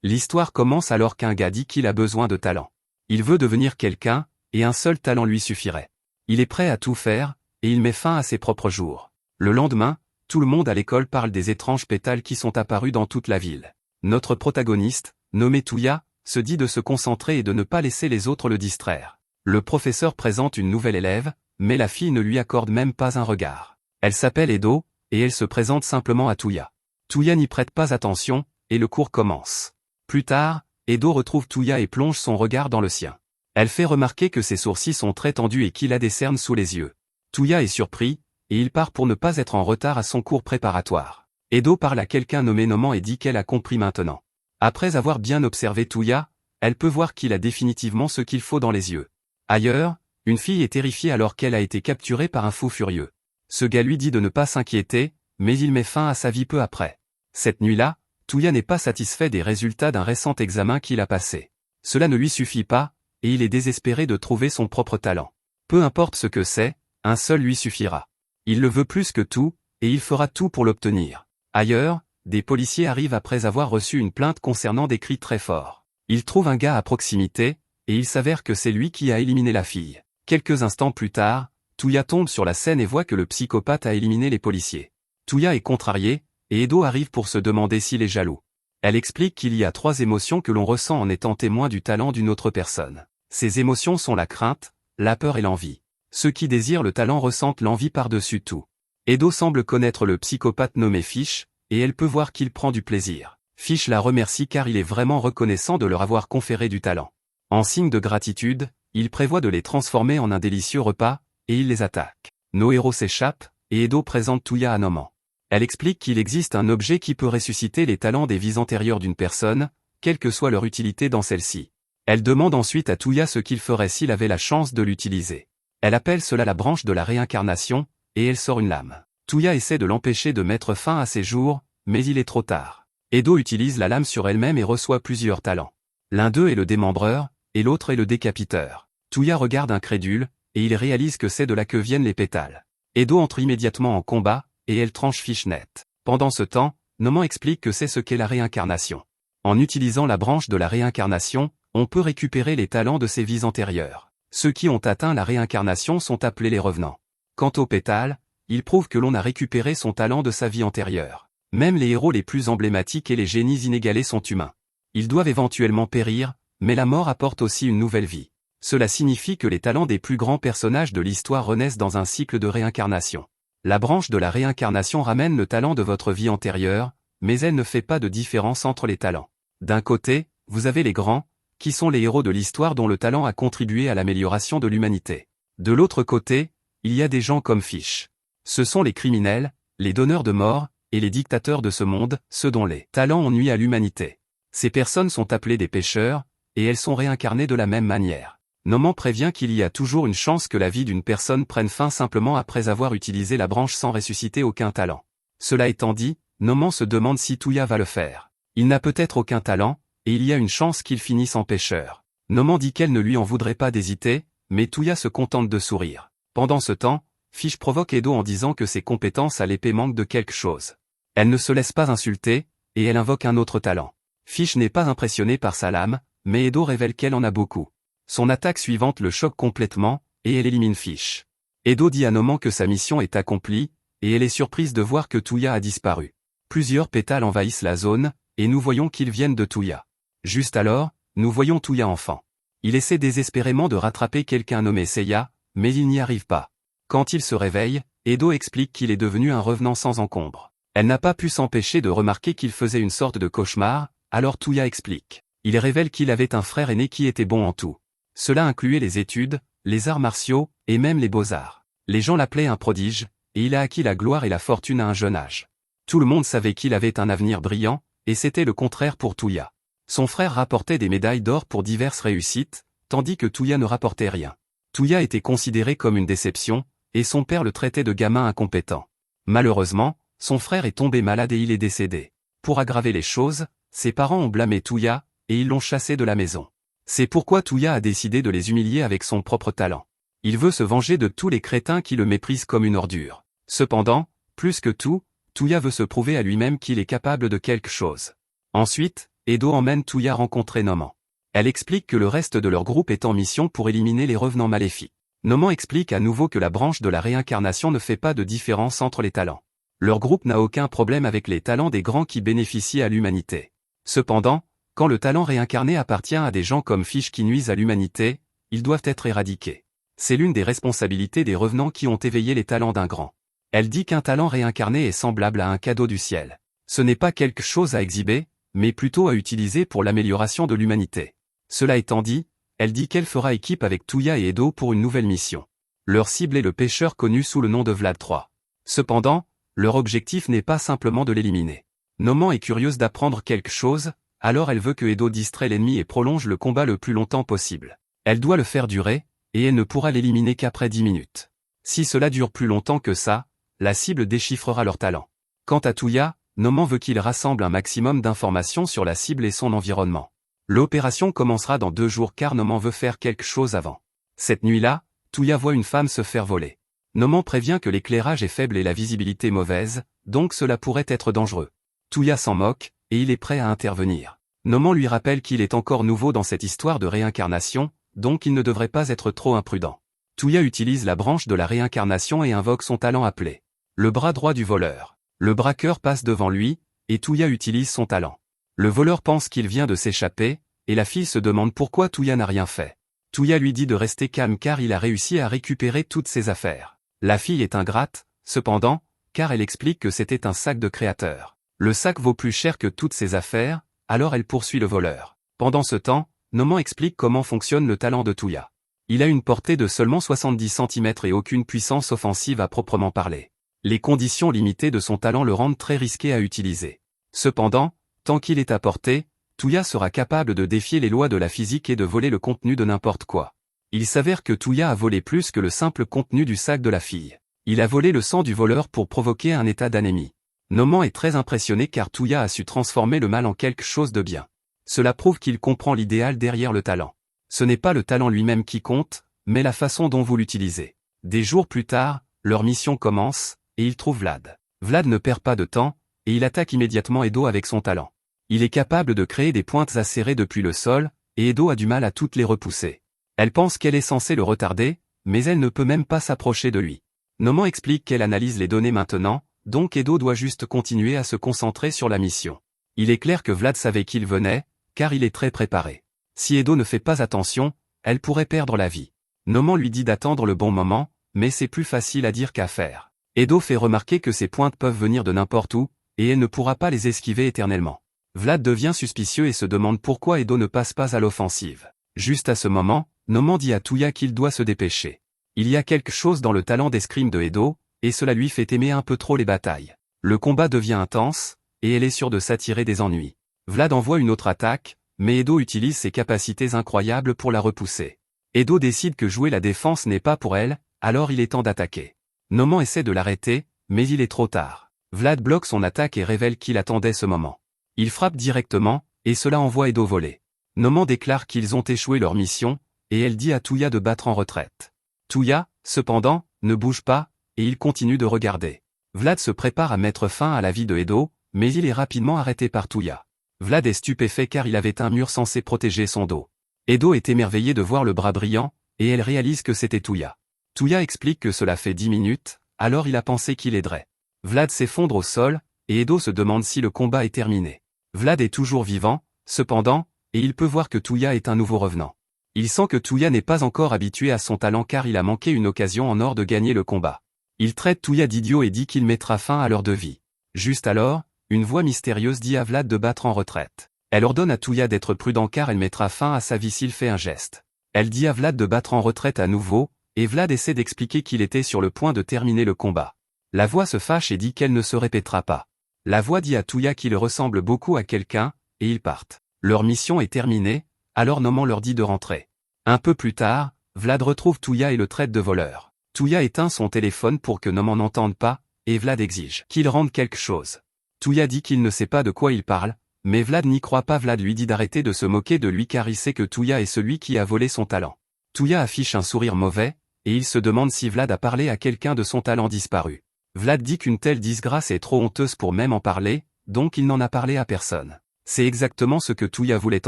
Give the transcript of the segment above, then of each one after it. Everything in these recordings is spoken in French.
L'histoire commence alors qu'un gars dit qu'il a besoin de talent. Il veut devenir quelqu'un, et un seul talent lui suffirait. Il est prêt à tout faire, et il met fin à ses propres jours. Le lendemain, tout le monde à l'école parle des étranges pétales qui sont apparus dans toute la ville. Notre protagoniste, nommé Touya, se dit de se concentrer et de ne pas laisser les autres le distraire. Le professeur présente une nouvelle élève, mais la fille ne lui accorde même pas un regard. Elle s'appelle Edo, et elle se présente simplement à Touya. Touya n'y prête pas attention, et le cours commence. Plus tard, Edo retrouve Touya et plonge son regard dans le sien. Elle fait remarquer que ses sourcils sont très tendus et qu'il a des cernes sous les yeux. Touya est surpris, et il part pour ne pas être en retard à son cours préparatoire. Edo parle à quelqu'un nommé Noman et dit qu'elle a compris maintenant. Après avoir bien observé Touya, elle peut voir qu'il a définitivement ce qu'il faut dans les yeux. Ailleurs, une fille est terrifiée alors qu'elle a été capturée par un fou furieux. Ce gars lui dit de ne pas s'inquiéter, mais il met fin à sa vie peu après. Cette nuit-là, Touya n'est pas satisfait des résultats d'un récent examen qu'il a passé. Cela ne lui suffit pas, et il est désespéré de trouver son propre talent. Peu importe ce que c'est, un seul lui suffira. Il le veut plus que tout, et il fera tout pour l'obtenir. Ailleurs, des policiers arrivent après avoir reçu une plainte concernant des cris très forts. Ils trouvent un gars à proximité, et il s'avère que c'est lui qui a éliminé la fille. Quelques instants plus tard, Touya tombe sur la scène et voit que le psychopathe a éliminé les policiers. Touya est contrariée, et Edo arrive pour se demander s'il est jaloux. Elle explique qu'il y a 3 émotions que l'on ressent en étant témoin du talent d'une autre personne. Ces émotions sont la crainte, la peur et l'envie. Ceux qui désirent le talent ressentent l'envie par-dessus tout. Edo semble connaître le psychopathe nommé Fish, et elle peut voir qu'il prend du plaisir. Fish la remercie car il est vraiment reconnaissant de leur avoir conféré du talent. En signe de gratitude, il prévoit de les transformer en un délicieux repas, et il les attaque. Nos héros s'échappent, et Edo présente Touya à Noman. Elle explique qu'il existe un objet qui peut ressusciter les talents des vies antérieures d'une personne, quelle que soit leur utilité dans celle-ci. Elle demande ensuite à Touya ce qu'il ferait s'il avait la chance de l'utiliser. Elle appelle cela la branche de la réincarnation, et elle sort une lame. Touya essaie de l'empêcher de mettre fin à ses jours, mais il est trop tard. Edo utilise la lame sur elle-même et reçoit plusieurs talents. L'un d'eux est le démembreur, et l'autre est le décapiteur. Touya regarde incrédule, et il réalise que c'est de là que viennent les pétales. Edo entre immédiatement en combat, et elle tranche Fish net. Pendant ce temps, Noman explique que c'est ce qu'est la réincarnation. En utilisant la branche de la réincarnation, on peut récupérer les talents de ses vies antérieures. Ceux qui ont atteint la réincarnation sont appelés les revenants. Quant aux pétales, ils prouvent que l'on a récupéré son talent de sa vie antérieure. Même les héros les plus emblématiques et les génies inégalés sont humains. Ils doivent éventuellement périr, mais la mort apporte aussi une nouvelle vie. Cela signifie que les talents des plus grands personnages de l'histoire renaissent dans un cycle de réincarnation. La branche de la réincarnation ramène le talent de votre vie antérieure, mais elle ne fait pas de différence entre les talents. D'un côté, vous avez les grands, qui sont les héros de l'histoire dont le talent a contribué à l'amélioration de l'humanité. De l'autre côté, il y a des gens comme Fish. Ce sont les criminels, les donneurs de mort, et les dictateurs de ce monde, ceux dont les talents ont nui à l'humanité. Ces personnes sont appelées des pécheurs, et elles sont réincarnées de la même manière. Noman prévient qu'il y a toujours une chance que la vie d'une personne prenne fin simplement après avoir utilisé la branche sans ressusciter aucun talent. Cela étant dit, Noman se demande si Touya va le faire. Il n'a peut-être aucun talent, et il y a une chance qu'il finisse en pécheur. Noman dit qu'elle ne lui en voudrait pas d'hésiter, mais Touya se contente de sourire. Pendant ce temps, Fish provoque Edo en disant que ses compétences à l'épée manquent de quelque chose. Elle ne se laisse pas insulter, et elle invoque un autre talent. Fish n'est pas impressionné par sa lame, mais Edo révèle qu'elle en a beaucoup. Son attaque suivante le choque complètement, et elle élimine Fish. Edo dit à Noman que sa mission est accomplie, et elle est surprise de voir que Touya a disparu. Plusieurs pétales envahissent la zone, et nous voyons qu'ils viennent de Touya. Juste alors, nous voyons Touya enfant. Il essaie désespérément de rattraper quelqu'un nommé Seiya, mais il n'y arrive pas. Quand il se réveille, Edo explique qu'il est devenu un revenant sans encombre. Elle n'a pas pu s'empêcher de remarquer qu'il faisait une sorte de cauchemar, alors Touya explique. Il révèle qu'il avait un frère aîné qui était bon en tout. Cela incluait les études, les arts martiaux, et même les beaux-arts. Les gens l'appelaient un prodige, et il a acquis la gloire et la fortune à un jeune âge. Tout le monde savait qu'il avait un avenir brillant, et c'était le contraire pour Touya. Son frère rapportait des médailles d'or pour diverses réussites, tandis que Touya ne rapportait rien. Touya était considéré comme une déception, et son père le traitait de gamin incompétent. Malheureusement, son frère est tombé malade et il est décédé. Pour aggraver les choses, ses parents ont blâmé Touya, et ils l'ont chassé de la maison. C'est pourquoi Touya a décidé de les humilier avec son propre talent. Il veut se venger de tous les crétins qui le méprisent comme une ordure. Cependant, plus que tout, Touya veut se prouver à lui-même qu'il est capable de quelque chose. Ensuite, Edo emmène Touya rencontrer Noman. Elle explique que le reste de leur groupe est en mission pour éliminer les revenants maléfiques. Noman explique à nouveau que la branche de la réincarnation ne fait pas de différence entre les talents. Leur groupe n'a aucun problème avec les talents des grands qui bénéficient à l'humanité. Cependant, quand le talent réincarné appartient à des gens comme Fish qui nuisent à l'humanité, ils doivent être éradiqués. C'est l'une des responsabilités des revenants qui ont éveillé les talents d'un grand. Elle dit qu'un talent réincarné est semblable à un cadeau du ciel. Ce n'est pas quelque chose à exhiber, mais plutôt à utiliser pour l'amélioration de l'humanité. Cela étant dit, elle dit qu'elle fera équipe avec Touya et Edo pour une nouvelle mission. Leur cible est le pêcheur connu sous le nom de Vlad III. Cependant, leur objectif n'est pas simplement de l'éliminer. Noman est curieuse d'apprendre quelque chose, alors elle veut que Edo distrait l'ennemi et prolonge le combat le plus longtemps possible. Elle doit le faire durer, et elle ne pourra l'éliminer qu'après 10 minutes. Si cela dure plus longtemps que ça, la cible déchiffrera leur talent. Quant à Touya, Noman veut qu'il rassemble un maximum d'informations sur la cible et son environnement. L'opération commencera dans 2 jours car Noman veut faire quelque chose avant. Cette nuit-là, Touya voit une femme se faire voler. Noman prévient que l'éclairage est faible et la visibilité mauvaise, donc cela pourrait être dangereux. Touya s'en moque, et il est prêt à intervenir. Noman lui rappelle qu'il est encore nouveau dans cette histoire de réincarnation, donc il ne devrait pas être trop imprudent. Touya utilise la branche de la réincarnation et invoque son talent appelé le bras droit du voleur. Le braqueur passe devant lui, et Touya utilise son talent. Le voleur pense qu'il vient de s'échapper, et la fille se demande pourquoi Touya n'a rien fait. Touya lui dit de rester calme car il a réussi à récupérer toutes ses affaires. La fille est ingrate, cependant, car elle explique que c'était un sac de créateur. Le sac vaut plus cher que toutes ses affaires, alors elle poursuit le voleur. Pendant ce temps, Noman explique comment fonctionne le talent de Touya. Il a une portée de seulement 70 cm et aucune puissance offensive à proprement parler. Les conditions limitées de son talent le rendent très risqué à utiliser. Cependant, tant qu'il est à portée, Touya sera capable de défier les lois de la physique et de voler le contenu de n'importe quoi. Il s'avère que Touya a volé plus que le simple contenu du sac de la fille. Il a volé le sang du voleur pour provoquer un état d'anémie. Noman est très impressionné car Touya a su transformer le mal en quelque chose de bien. Cela prouve qu'il comprend l'idéal derrière le talent. Ce n'est pas le talent lui-même qui compte, mais la façon dont vous l'utilisez. Des jours plus tard, leur mission commence, et ils trouvent Vlad. Vlad ne perd pas de temps, et il attaque immédiatement Edo avec son talent. Il est capable de créer des pointes acérées depuis le sol, et Edo a du mal à toutes les repousser. Elle pense qu'elle est censée le retarder, mais elle ne peut même pas s'approcher de lui. Noman explique qu'elle analyse les données maintenant, donc Edo doit juste continuer à se concentrer sur la mission. Il est clair que Vlad savait qu'il venait, car il est très préparé. Si Edo ne fait pas attention, elle pourrait perdre la vie. Noman lui dit d'attendre le bon moment, mais c'est plus facile à dire qu'à faire. Edo fait remarquer que ces pointes peuvent venir de n'importe où, et elle ne pourra pas les esquiver éternellement. Vlad devient suspicieux et se demande pourquoi Edo ne passe pas à l'offensive. Juste à ce moment, Noman dit à Touya qu'il doit se dépêcher. Il y a quelque chose dans le talent d'escrime de Edo, et cela lui fait aimer un peu trop les batailles. Le combat devient intense, et elle est sûre de s'attirer des ennuis. Vlad envoie une autre attaque, mais Edo utilise ses capacités incroyables pour la repousser. Edo décide que jouer la défense n'est pas pour elle, alors il est temps d'attaquer. Noman essaie de l'arrêter, mais il est trop tard. Vlad bloque son attaque et révèle qu'il attendait ce moment. Il frappe directement, et cela envoie Edo voler. Noman déclare qu'ils ont échoué leur mission, et elle dit à Touya de battre en retraite. Touya, cependant, ne bouge pas, et il continue de regarder. Vlad se prépare à mettre fin à la vie de Edo, mais il est rapidement arrêté par Touya. Vlad est stupéfait car il avait un mur censé protéger son dos. Edo est émerveillée de voir le bras brillant, et elle réalise que c'était Touya. Touya explique que cela fait 10 minutes, alors il a pensé qu'il aiderait. Vlad s'effondre au sol, et Edo se demande si le combat est terminé. Vlad est toujours vivant, cependant, et il peut voir que Touya est un nouveau revenant. Il sent que Touya n'est pas encore habitué à son talent car il a manqué une occasion en or de gagner le combat. Il traite Touya d'idiot et dit qu'il mettra fin à leur de vie. Juste alors, une voix mystérieuse dit à Vlad de battre en retraite. Elle ordonne à Touya d'être prudent car elle mettra fin à sa vie s'il fait un geste. Elle dit à Vlad de battre en retraite à nouveau, et Vlad essaie d'expliquer qu'il était sur le point de terminer le combat. La voix se fâche et dit qu'elle ne se répétera pas. La voix dit à Touya qu'il ressemble beaucoup à quelqu'un, et ils partent. Leur mission est terminée, alors Noman leur dit de rentrer. Un peu plus tard, Vlad retrouve Touya et le traite de voleur. Touya éteint son téléphone pour que Noman n'entende pas, et Vlad exige qu'il rende quelque chose. Touya dit qu'il ne sait pas de quoi il parle, mais Vlad n'y croit pas. Vlad lui dit d'arrêter de se moquer de lui car il sait que Touya est celui qui a volé son talent. Touya affiche un sourire mauvais, et il se demande si Vlad a parlé à quelqu'un de son talent disparu. Vlad dit qu'une telle disgrâce est trop honteuse pour même en parler, donc il n'en a parlé à personne. C'est exactement ce que Touya voulait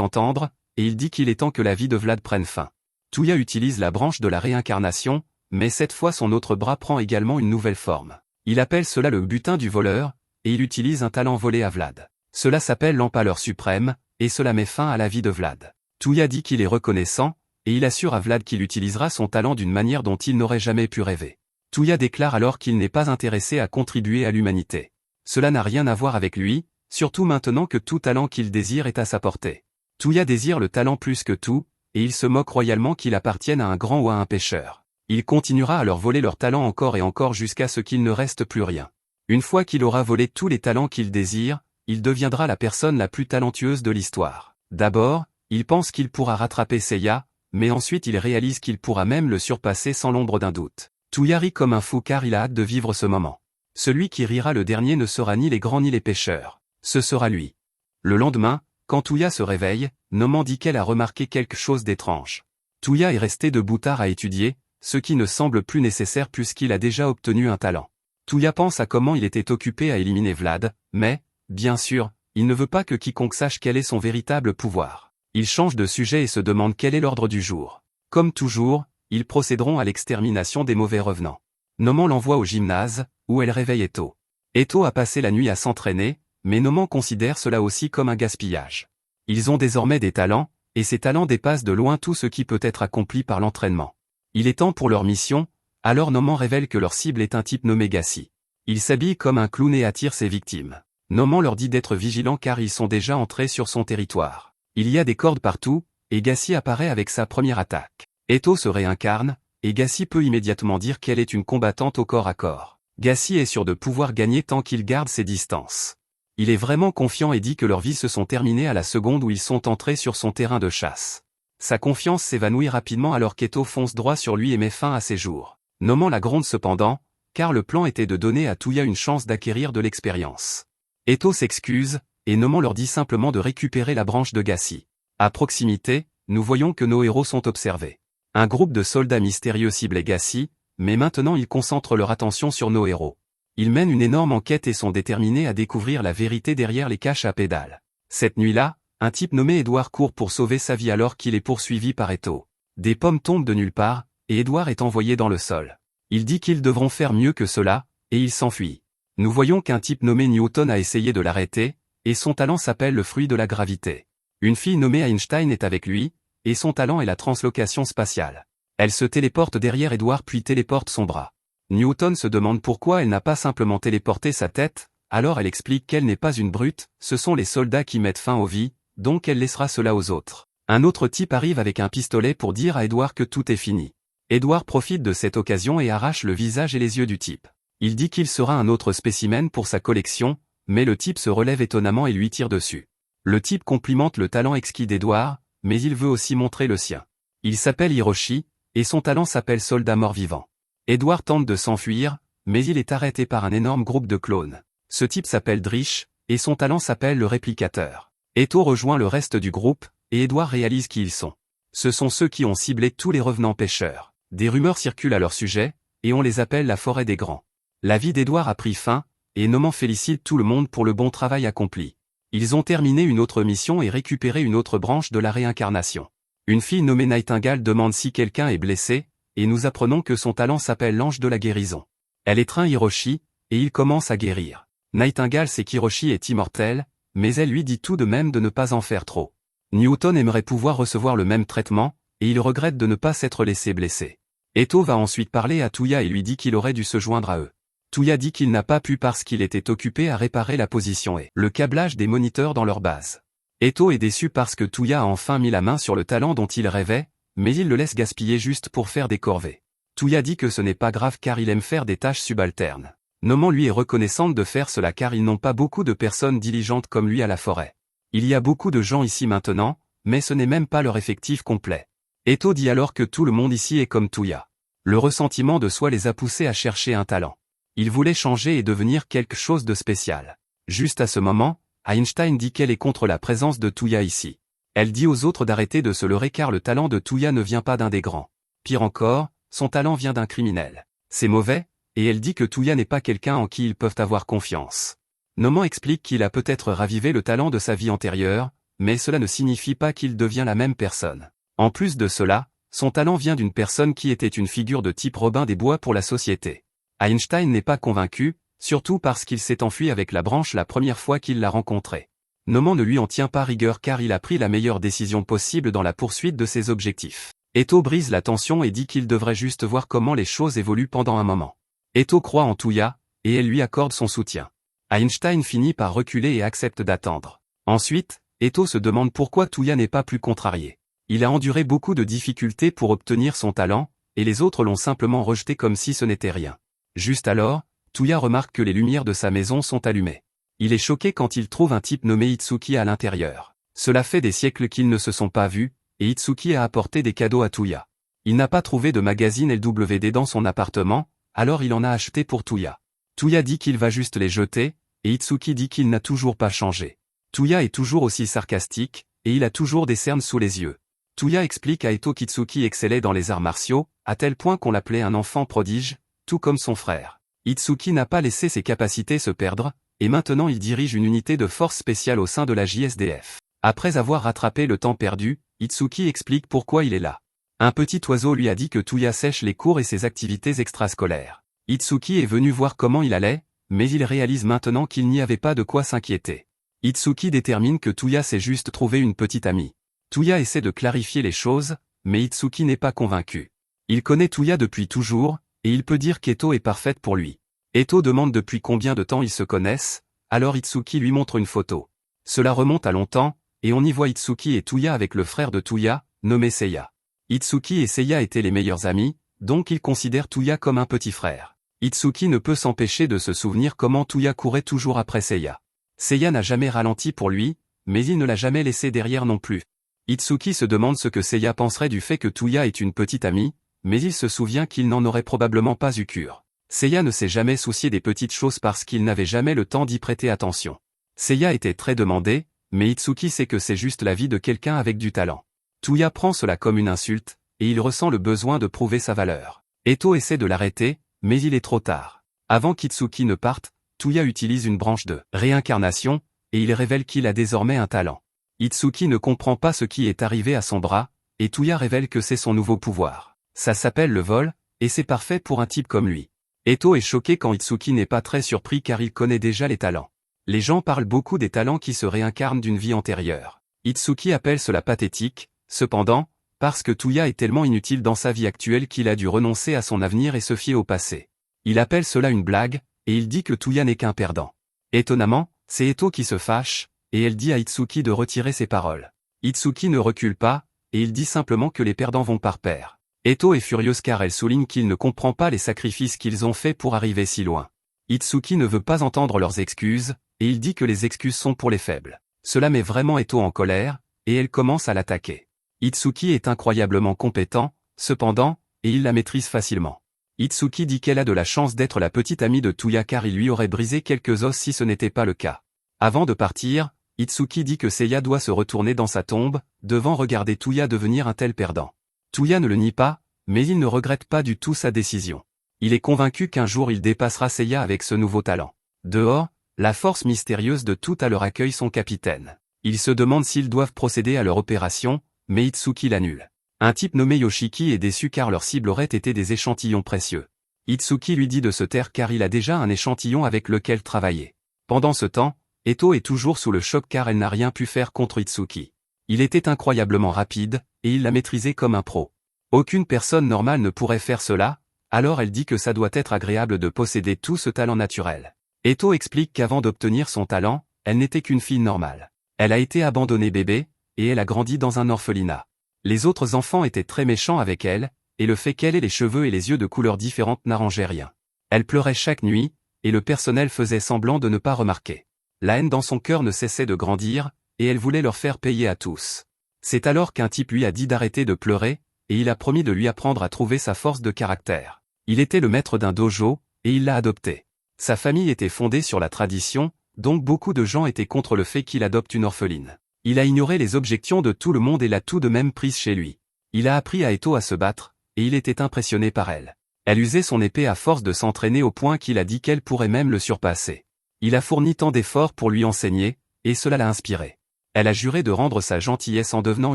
entendre, et il dit qu'il est temps que la vie de Vlad prenne fin. Touya utilise la branche de la réincarnation, mais cette fois son autre bras prend également une nouvelle forme. Il appelle cela le butin du voleur, et il utilise un talent volé à Vlad. Cela s'appelle l'empaleur suprême, et cela met fin à la vie de Vlad. Touya dit qu'il est reconnaissant, et il assure à Vlad qu'il utilisera son talent d'une manière dont il n'aurait jamais pu rêver. Touya déclare alors qu'il n'est pas intéressé à contribuer à l'humanité. Cela n'a rien à voir avec lui, surtout maintenant que tout talent qu'il désire est à sa portée. Touya désire le talent plus que tout, et il se moque royalement qu'il appartienne à un grand ou à un pêcheur. Il continuera à leur voler leurs talents encore et encore jusqu'à ce qu'il ne reste plus rien. Une fois qu'il aura volé tous les talents qu'il désire, il deviendra la personne la plus talentueuse de l'histoire. D'abord, il pense qu'il pourra rattraper Seiya, mais ensuite il réalise qu'il pourra même le surpasser sans l'ombre d'un doute. Touya rit comme un fou car il a hâte de vivre ce moment. Celui qui rira le dernier ne sera ni les grands ni les pêcheurs. Ce sera lui. Le lendemain, quand Touya se réveille, Noman dit qu'elle a remarqué quelque chose d'étrange. Touya est resté debout tard à étudier, ce qui ne semble plus nécessaire puisqu'il a déjà obtenu un talent. Touya pense à comment il était occupé à éliminer Vlad, mais, bien sûr, il ne veut pas que quiconque sache quel est son véritable pouvoir. Il change de sujet et se demande quel est l'ordre du jour. Comme toujours, ils procéderont à l'extermination des mauvais revenants. Noman l'envoie au gymnase, où elle réveille Eto. Eto a passé la nuit à s'entraîner, mais Noman considère cela aussi comme un gaspillage. Ils ont désormais des talents, et ces talents dépassent de loin tout ce qui peut être accompli par l'entraînement. Il est temps pour leur mission, alors Noman révèle que leur cible est un type nommé Gassi. Il s'habille comme un clown et attire ses victimes. Noman leur dit d'être vigilants car ils sont déjà entrés sur son territoire. Il y a des cordes partout, et Gassi apparaît avec sa première attaque. Eto se réincarne, et Gassi peut immédiatement dire qu'elle est une combattante au corps à corps. Gassi est sûr de pouvoir gagner tant qu'il garde ses distances. Il est vraiment confiant et dit que leurs vies se sont terminées à la seconde où ils sont entrés sur son terrain de chasse. Sa confiance s'évanouit rapidement alors qu'Eto fonce droit sur lui et met fin à ses jours. Noman la gronde cependant, car le plan était de donner à Touya une chance d'acquérir de l'expérience. Eto s'excuse, et Noman leur dit simplement de récupérer la branche de Gassi. À proximité, nous voyons que nos héros sont observés. Un groupe de soldats mystérieux ciblait Gassi, mais maintenant ils concentrent leur attention sur nos héros. Ils mènent une énorme enquête et sont déterminés à découvrir la vérité derrière les caches à pédales. Cette nuit-là, un type nommé Edouard court pour sauver sa vie alors qu'il est poursuivi par Eto. Des pommes tombent de nulle part, et Edouard est envoyé dans le sol. Il dit qu'ils devront faire mieux que cela, et il s'enfuit. Nous voyons qu'un type nommé Newton a essayé de l'arrêter, et son talent s'appelle le fruit de la gravité. Une fille nommée Einstein est avec lui, et son talent est la translocation spatiale. Elle se téléporte derrière Edouard puis téléporte son bras. Newton se demande pourquoi elle n'a pas simplement téléporté sa tête, alors elle explique qu'elle n'est pas une brute, ce sont les soldats qui mettent fin aux vies, donc elle laissera cela aux autres. Un autre type arrive avec un pistolet pour dire à Edouard que tout est fini. Edouard profite de cette occasion et arrache le visage et les yeux du type. Il dit qu'il sera un autre spécimen pour sa collection, mais le type se relève étonnamment et lui tire dessus. Le type complimente le talent exquis d'Edouard, mais il veut aussi montrer le sien. Il s'appelle Hiroshi, et son talent s'appelle soldat mort-vivant. Edouard tente de s'enfuir, mais il est arrêté par un énorme groupe de clones. Ce type s'appelle Drish, et son talent s'appelle le réplicateur. Eto rejoint le reste du groupe, et Edouard réalise qui ils sont. Ce sont ceux qui ont ciblé tous les revenants pêcheurs. Des rumeurs circulent à leur sujet, et on les appelle la forêt des grands. La vie d'Edouard a pris fin, et Noman félicite tout le monde pour le bon travail accompli. Ils ont terminé une autre mission et récupéré une autre branche de la réincarnation. Une fille nommée Nightingale demande si quelqu'un est blessé, et nous apprenons que son talent s'appelle l'ange de la guérison. Elle étreint Hiroshi, et il commence à guérir. Nightingale sait qu'Hiroshi est immortel, mais elle lui dit tout de même de ne pas en faire trop. Newton aimerait pouvoir recevoir le même traitement, et il regrette de ne pas s'être laissé blesser. Eto va ensuite parler à Touya et lui dit qu'il aurait dû se joindre à eux. Touya dit qu'il n'a pas pu parce qu'il était occupé à réparer la position et le câblage des moniteurs dans leur base. Eto est déçu parce que Touya a enfin mis la main sur le talent dont il rêvait, mais il le laisse gaspiller juste pour faire des corvées. Touya dit que ce n'est pas grave car il aime faire des tâches subalternes. Noman lui est reconnaissante de faire cela car ils n'ont pas beaucoup de personnes diligentes comme lui à la forêt. Il y a beaucoup de gens ici maintenant, mais ce n'est même pas leur effectif complet. Eto dit alors que tout le monde ici est comme Touya. Le ressentiment de soi les a poussés à chercher un talent. Ils voulaient changer et devenir quelque chose de spécial. Juste à ce moment, Einstein dit qu'elle est contre la présence de Touya ici. Elle dit aux autres d'arrêter de se leurrer car le talent de Touya ne vient pas d'un des grands. Pire encore, son talent vient d'un criminel. C'est mauvais, et elle dit que Touya n'est pas quelqu'un en qui ils peuvent avoir confiance. Noman explique qu'il a peut-être ravivé le talent de sa vie antérieure, mais cela ne signifie pas qu'il devient la même personne. En plus de cela, son talent vient d'une personne qui était une figure de type Robin des Bois pour la société. Einstein n'est pas convaincu, surtout parce qu'il s'est enfui avec la branche la première fois qu'il l'a rencontré. Noman ne lui en tient pas rigueur car il a pris la meilleure décision possible dans la poursuite de ses objectifs. Eto brise la tension et dit qu'il devrait juste voir comment les choses évoluent pendant un moment. Eto croit en Touya, et elle lui accorde son soutien. Einstein finit par reculer et accepte d'attendre. Ensuite, Eto se demande pourquoi Touya n'est pas plus contrarié. Il a enduré beaucoup de difficultés pour obtenir son talent, et les autres l'ont simplement rejeté comme si ce n'était rien. Juste alors, Touya remarque que les lumières de sa maison sont allumées. Il est choqué quand il trouve un type nommé Itsuki à l'intérieur. Cela fait des siècles qu'ils ne se sont pas vus, et Itsuki a apporté des cadeaux à Touya. Il n'a pas trouvé de magazine LWD dans son appartement, alors il en a acheté pour Touya. Touya dit qu'il va juste les jeter, et Itsuki dit qu'il n'a toujours pas changé. Touya est toujours aussi sarcastique, et il a toujours des cernes sous les yeux. Touya explique à Eto qu'Itsuki excellait dans les arts martiaux, à tel point qu'on l'appelait un enfant prodige, tout comme son frère. Itsuki n'a pas laissé ses capacités se perdre, et maintenant il dirige une unité de force spéciale au sein de la JSDF. Après avoir rattrapé le temps perdu, Itsuki explique pourquoi il est là. Un petit oiseau lui a dit que Touya sèche les cours et ses activités extrascolaires. Itsuki est venu voir comment il allait, mais il réalise maintenant qu'il n'y avait pas de quoi s'inquiéter. Itsuki détermine que Touya s'est juste trouvé une petite amie. Touya essaie de clarifier les choses, mais Itsuki n'est pas convaincu. Il connaît Touya depuis toujours, et il peut dire qu'Eto est parfaite pour lui. Eto demande depuis combien de temps ils se connaissent, alors Itsuki lui montre une photo. Cela remonte à longtemps, et on y voit Itsuki et Touya avec le frère de Touya, nommé Seiya. Itsuki et Seiya étaient les meilleurs amis, donc ils considèrent Touya comme un petit frère. Itsuki ne peut s'empêcher de se souvenir comment Touya courait toujours après Seiya. Seiya n'a jamais ralenti pour lui, mais il ne l'a jamais laissé derrière non plus. Itsuki se demande ce que Seiya penserait du fait que Touya est une petite amie, mais il se souvient qu'il n'en aurait probablement pas eu cure. Seiya ne s'est jamais soucié des petites choses parce qu'il n'avait jamais le temps d'y prêter attention. Seiya était très demandé, mais Itsuki sait que c'est juste la vie de quelqu'un avec du talent. Touya prend cela comme une insulte, et il ressent le besoin de prouver sa valeur. Eto essaie de l'arrêter, mais il est trop tard. Avant qu'Itsuki ne parte, Touya utilise une branche de réincarnation, et il révèle qu'il a désormais un talent. Itsuki ne comprend pas ce qui est arrivé à son bras, et Touya révèle que c'est son nouveau pouvoir. Ça s'appelle le vol, et c'est parfait pour un type comme lui. Eto est choqué quand Itsuki n'est pas très surpris car il connaît déjà les talents. Les gens parlent beaucoup des talents qui se réincarnent d'une vie antérieure. Itsuki appelle cela pathétique, cependant, parce que Touya est tellement inutile dans sa vie actuelle qu'il a dû renoncer à son avenir et se fier au passé. Il appelle cela une blague, et il dit que Touya n'est qu'un perdant. Étonnamment, c'est Eto qui se fâche, et elle dit à Itsuki de retirer ses paroles. Itsuki ne recule pas, et il dit simplement que les perdants vont par paire. Eto est furieuse car elle souligne qu'il ne comprend pas les sacrifices qu'ils ont faits pour arriver si loin. Itsuki ne veut pas entendre leurs excuses, et il dit que les excuses sont pour les faibles. Cela met vraiment Eto en colère, et elle commence à l'attaquer. Itsuki est incroyablement compétent, cependant, et il la maîtrise facilement. Itsuki dit qu'elle a de la chance d'être la petite amie de Touya car il lui aurait brisé quelques os si ce n'était pas le cas. Avant de partir, Itsuki dit que Seiya doit se retourner dans sa tombe, devant regarder Touya devenir un tel perdant. Touya ne le nie pas, mais il ne regrette pas du tout sa décision. Il est convaincu qu'un jour il dépassera Seiya avec ce nouveau talent. Dehors, la force mystérieuse de tout à leur accueil son capitaine. Ils se demandent s'ils doivent procéder à leur opération, mais Itsuki l'annule. Un type nommé Yoshiki est déçu car leur cible aurait été des échantillons précieux. Itsuki lui dit de se taire car il a déjà un échantillon avec lequel travailler. Pendant ce temps, Eto est toujours sous le choc car elle n'a rien pu faire contre Itsuki. Il était incroyablement rapide, et il l'a maîtrisé comme un pro. Aucune personne normale ne pourrait faire cela, alors elle dit que ça doit être agréable de posséder tout ce talent naturel. Eto explique qu'avant d'obtenir son talent, elle n'était qu'une fille normale. Elle a été abandonnée bébé, et elle a grandi dans un orphelinat. Les autres enfants étaient très méchants avec elle, et le fait qu'elle ait les cheveux et les yeux de couleurs différentes n'arrangeait rien. Elle pleurait chaque nuit, et le personnel faisait semblant de ne pas remarquer. La haine dans son cœur ne cessait de grandir, et elle voulait leur faire payer à tous. C'est alors qu'un type lui a dit d'arrêter de pleurer, et il a promis de lui apprendre à trouver sa force de caractère. Il était le maître d'un dojo, et il l'a adopté. Sa famille était fondée sur la tradition, donc beaucoup de gens étaient contre le fait qu'il adopte une orpheline. Il a ignoré les objections de tout le monde et l'a tout de même prise chez lui. Il a appris à Eto à se battre, et il était impressionné par elle. Elle usait son épée à force de s'entraîner au point qu'il a dit qu'elle pourrait même le surpasser. Il a fourni tant d'efforts pour lui enseigner, et cela l'a inspiré. Elle a juré de rendre sa gentillesse en devenant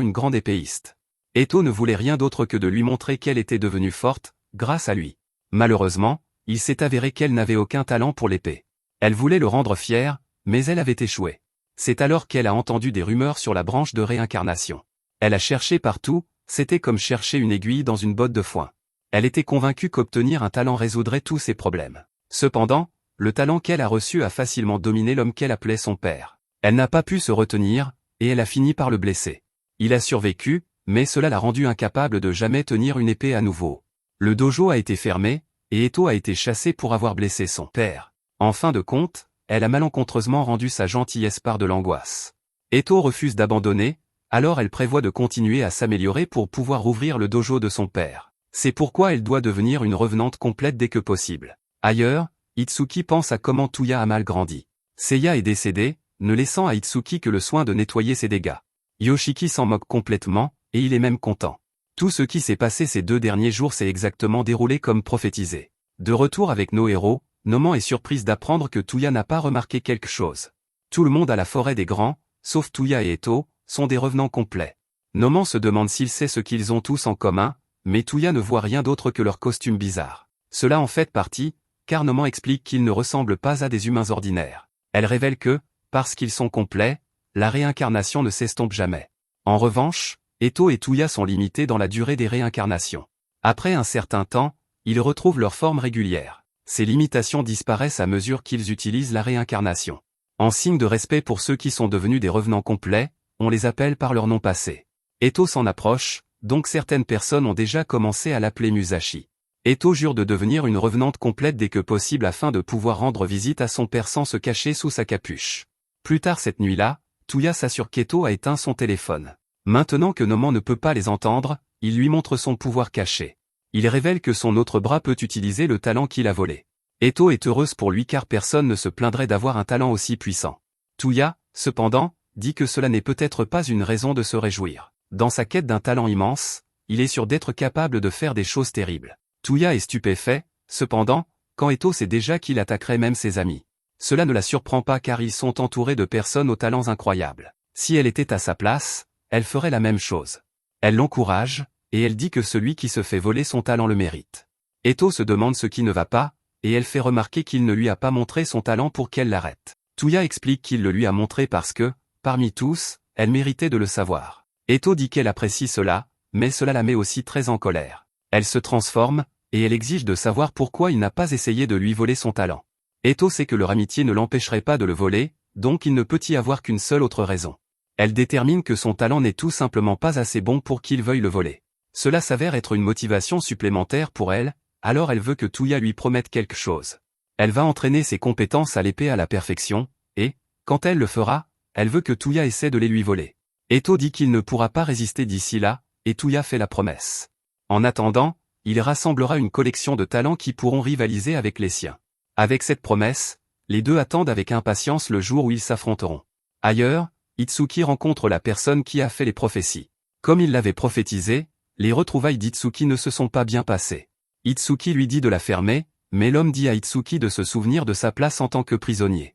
une grande épéiste. Eto ne voulait rien d'autre que de lui montrer qu'elle était devenue forte, grâce à lui. Malheureusement, il s'est avéré qu'elle n'avait aucun talent pour l'épée. Elle voulait le rendre fier, mais elle avait échoué. C'est alors qu'elle a entendu des rumeurs sur la branche de réincarnation. Elle a cherché partout, c'était comme chercher une aiguille dans une botte de foin. Elle était convaincue qu'obtenir un talent résoudrait tous ses problèmes. Cependant, le talent qu'elle a reçu a facilement dominé l'homme qu'elle appelait son père. Elle n'a pas pu se retenir, et elle a fini par le blesser. Il a survécu, mais cela l'a rendu incapable de jamais tenir une épée à nouveau. Le dojo a été fermé, et Eto a été chassé pour avoir blessé son père. En fin de compte, elle a malencontreusement rendu sa gentillesse par de l'angoisse. Eto refuse d'abandonner, alors elle prévoit de continuer à s'améliorer pour pouvoir rouvrir le dojo de son père. C'est pourquoi elle doit devenir une revenante complète dès que possible. Ailleurs, Itsuki pense à comment Touya a mal grandi. Seiya est décédé, ne laissant à Itsuki que le soin de nettoyer ses dégâts. Yoshiki s'en moque complètement, et il est même content. Tout ce qui s'est passé ces 2 derniers jours s'est exactement déroulé comme prophétisé. De retour avec nos héros, Noman est surprise d'apprendre que Touya n'a pas remarqué quelque chose. Tout le monde à la forêt des grands, sauf Touya et Eto, sont des revenants complets. Noman se demande s'il sait ce qu'ils ont tous en commun, mais Touya ne voit rien d'autre que leur costume bizarre. Cela en fait partie, car Noman explique qu'ils ne ressemblent pas à des humains ordinaires. Elle révèle que, parce qu'ils sont complets, la réincarnation ne s'estompe jamais. En revanche, Eto et Touya sont limités dans la durée des réincarnations. Après un certain temps, ils retrouvent leur forme régulière. Ces limitations disparaissent à mesure qu'ils utilisent la réincarnation. En signe de respect pour ceux qui sont devenus des revenants complets, on les appelle par leur nom passé. Eto s'en approche, donc certaines personnes ont déjà commencé à l'appeler Musashi. Eto jure de devenir une revenante complète dès que possible afin de pouvoir rendre visite à son père sans se cacher sous sa capuche. Plus tard cette nuit-là, Touya s'assure qu'Eto a éteint son téléphone. Maintenant que Noman ne peut pas les entendre, il lui montre son pouvoir caché. Il révèle que son autre bras peut utiliser le talent qu'il a volé. Eto est heureuse pour lui car personne ne se plaindrait d'avoir un talent aussi puissant. Touya, cependant, dit que cela n'est peut-être pas une raison de se réjouir. Dans sa quête d'un talent immense, il est sûr d'être capable de faire des choses terribles. Touya est stupéfait, cependant, quand Eto sait déjà qu'il attaquerait même ses amis. Cela ne la surprend pas car ils sont entourés de personnes aux talents incroyables. Si elle était à sa place, elle ferait la même chose. Elle l'encourage, et elle dit que celui qui se fait voler son talent le mérite. Eto se demande ce qui ne va pas, et elle fait remarquer qu'il ne lui a pas montré son talent pour qu'elle l'arrête. Touya explique qu'il le lui a montré parce que, parmi tous, elle méritait de le savoir. Eto dit qu'elle apprécie cela, mais cela la met aussi très en colère. Elle se transforme, et elle exige de savoir pourquoi il n'a pas essayé de lui voler son talent. Eto sait que leur amitié ne l'empêcherait pas de le voler, donc il ne peut y avoir qu'une seule autre raison. Elle détermine que son talent n'est tout simplement pas assez bon pour qu'il veuille le voler. Cela s'avère être une motivation supplémentaire pour elle, alors elle veut que Touya lui promette quelque chose. Elle va entraîner ses compétences à l'épée à la perfection, et, quand elle le fera, elle veut que Touya essaie de les lui voler. Eto dit qu'il ne pourra pas résister d'ici là, et Touya fait la promesse. En attendant, il rassemblera une collection de talents qui pourront rivaliser avec les siens. Avec cette promesse, les deux attendent avec impatience le jour où ils s'affronteront. Ailleurs, Itsuki rencontre la personne qui a fait les prophéties. Comme il l'avait prophétisé, les retrouvailles d'Itsuki ne se sont pas bien passées. Itsuki lui dit de la fermer, mais l'homme dit à Itsuki de se souvenir de sa place en tant que prisonnier.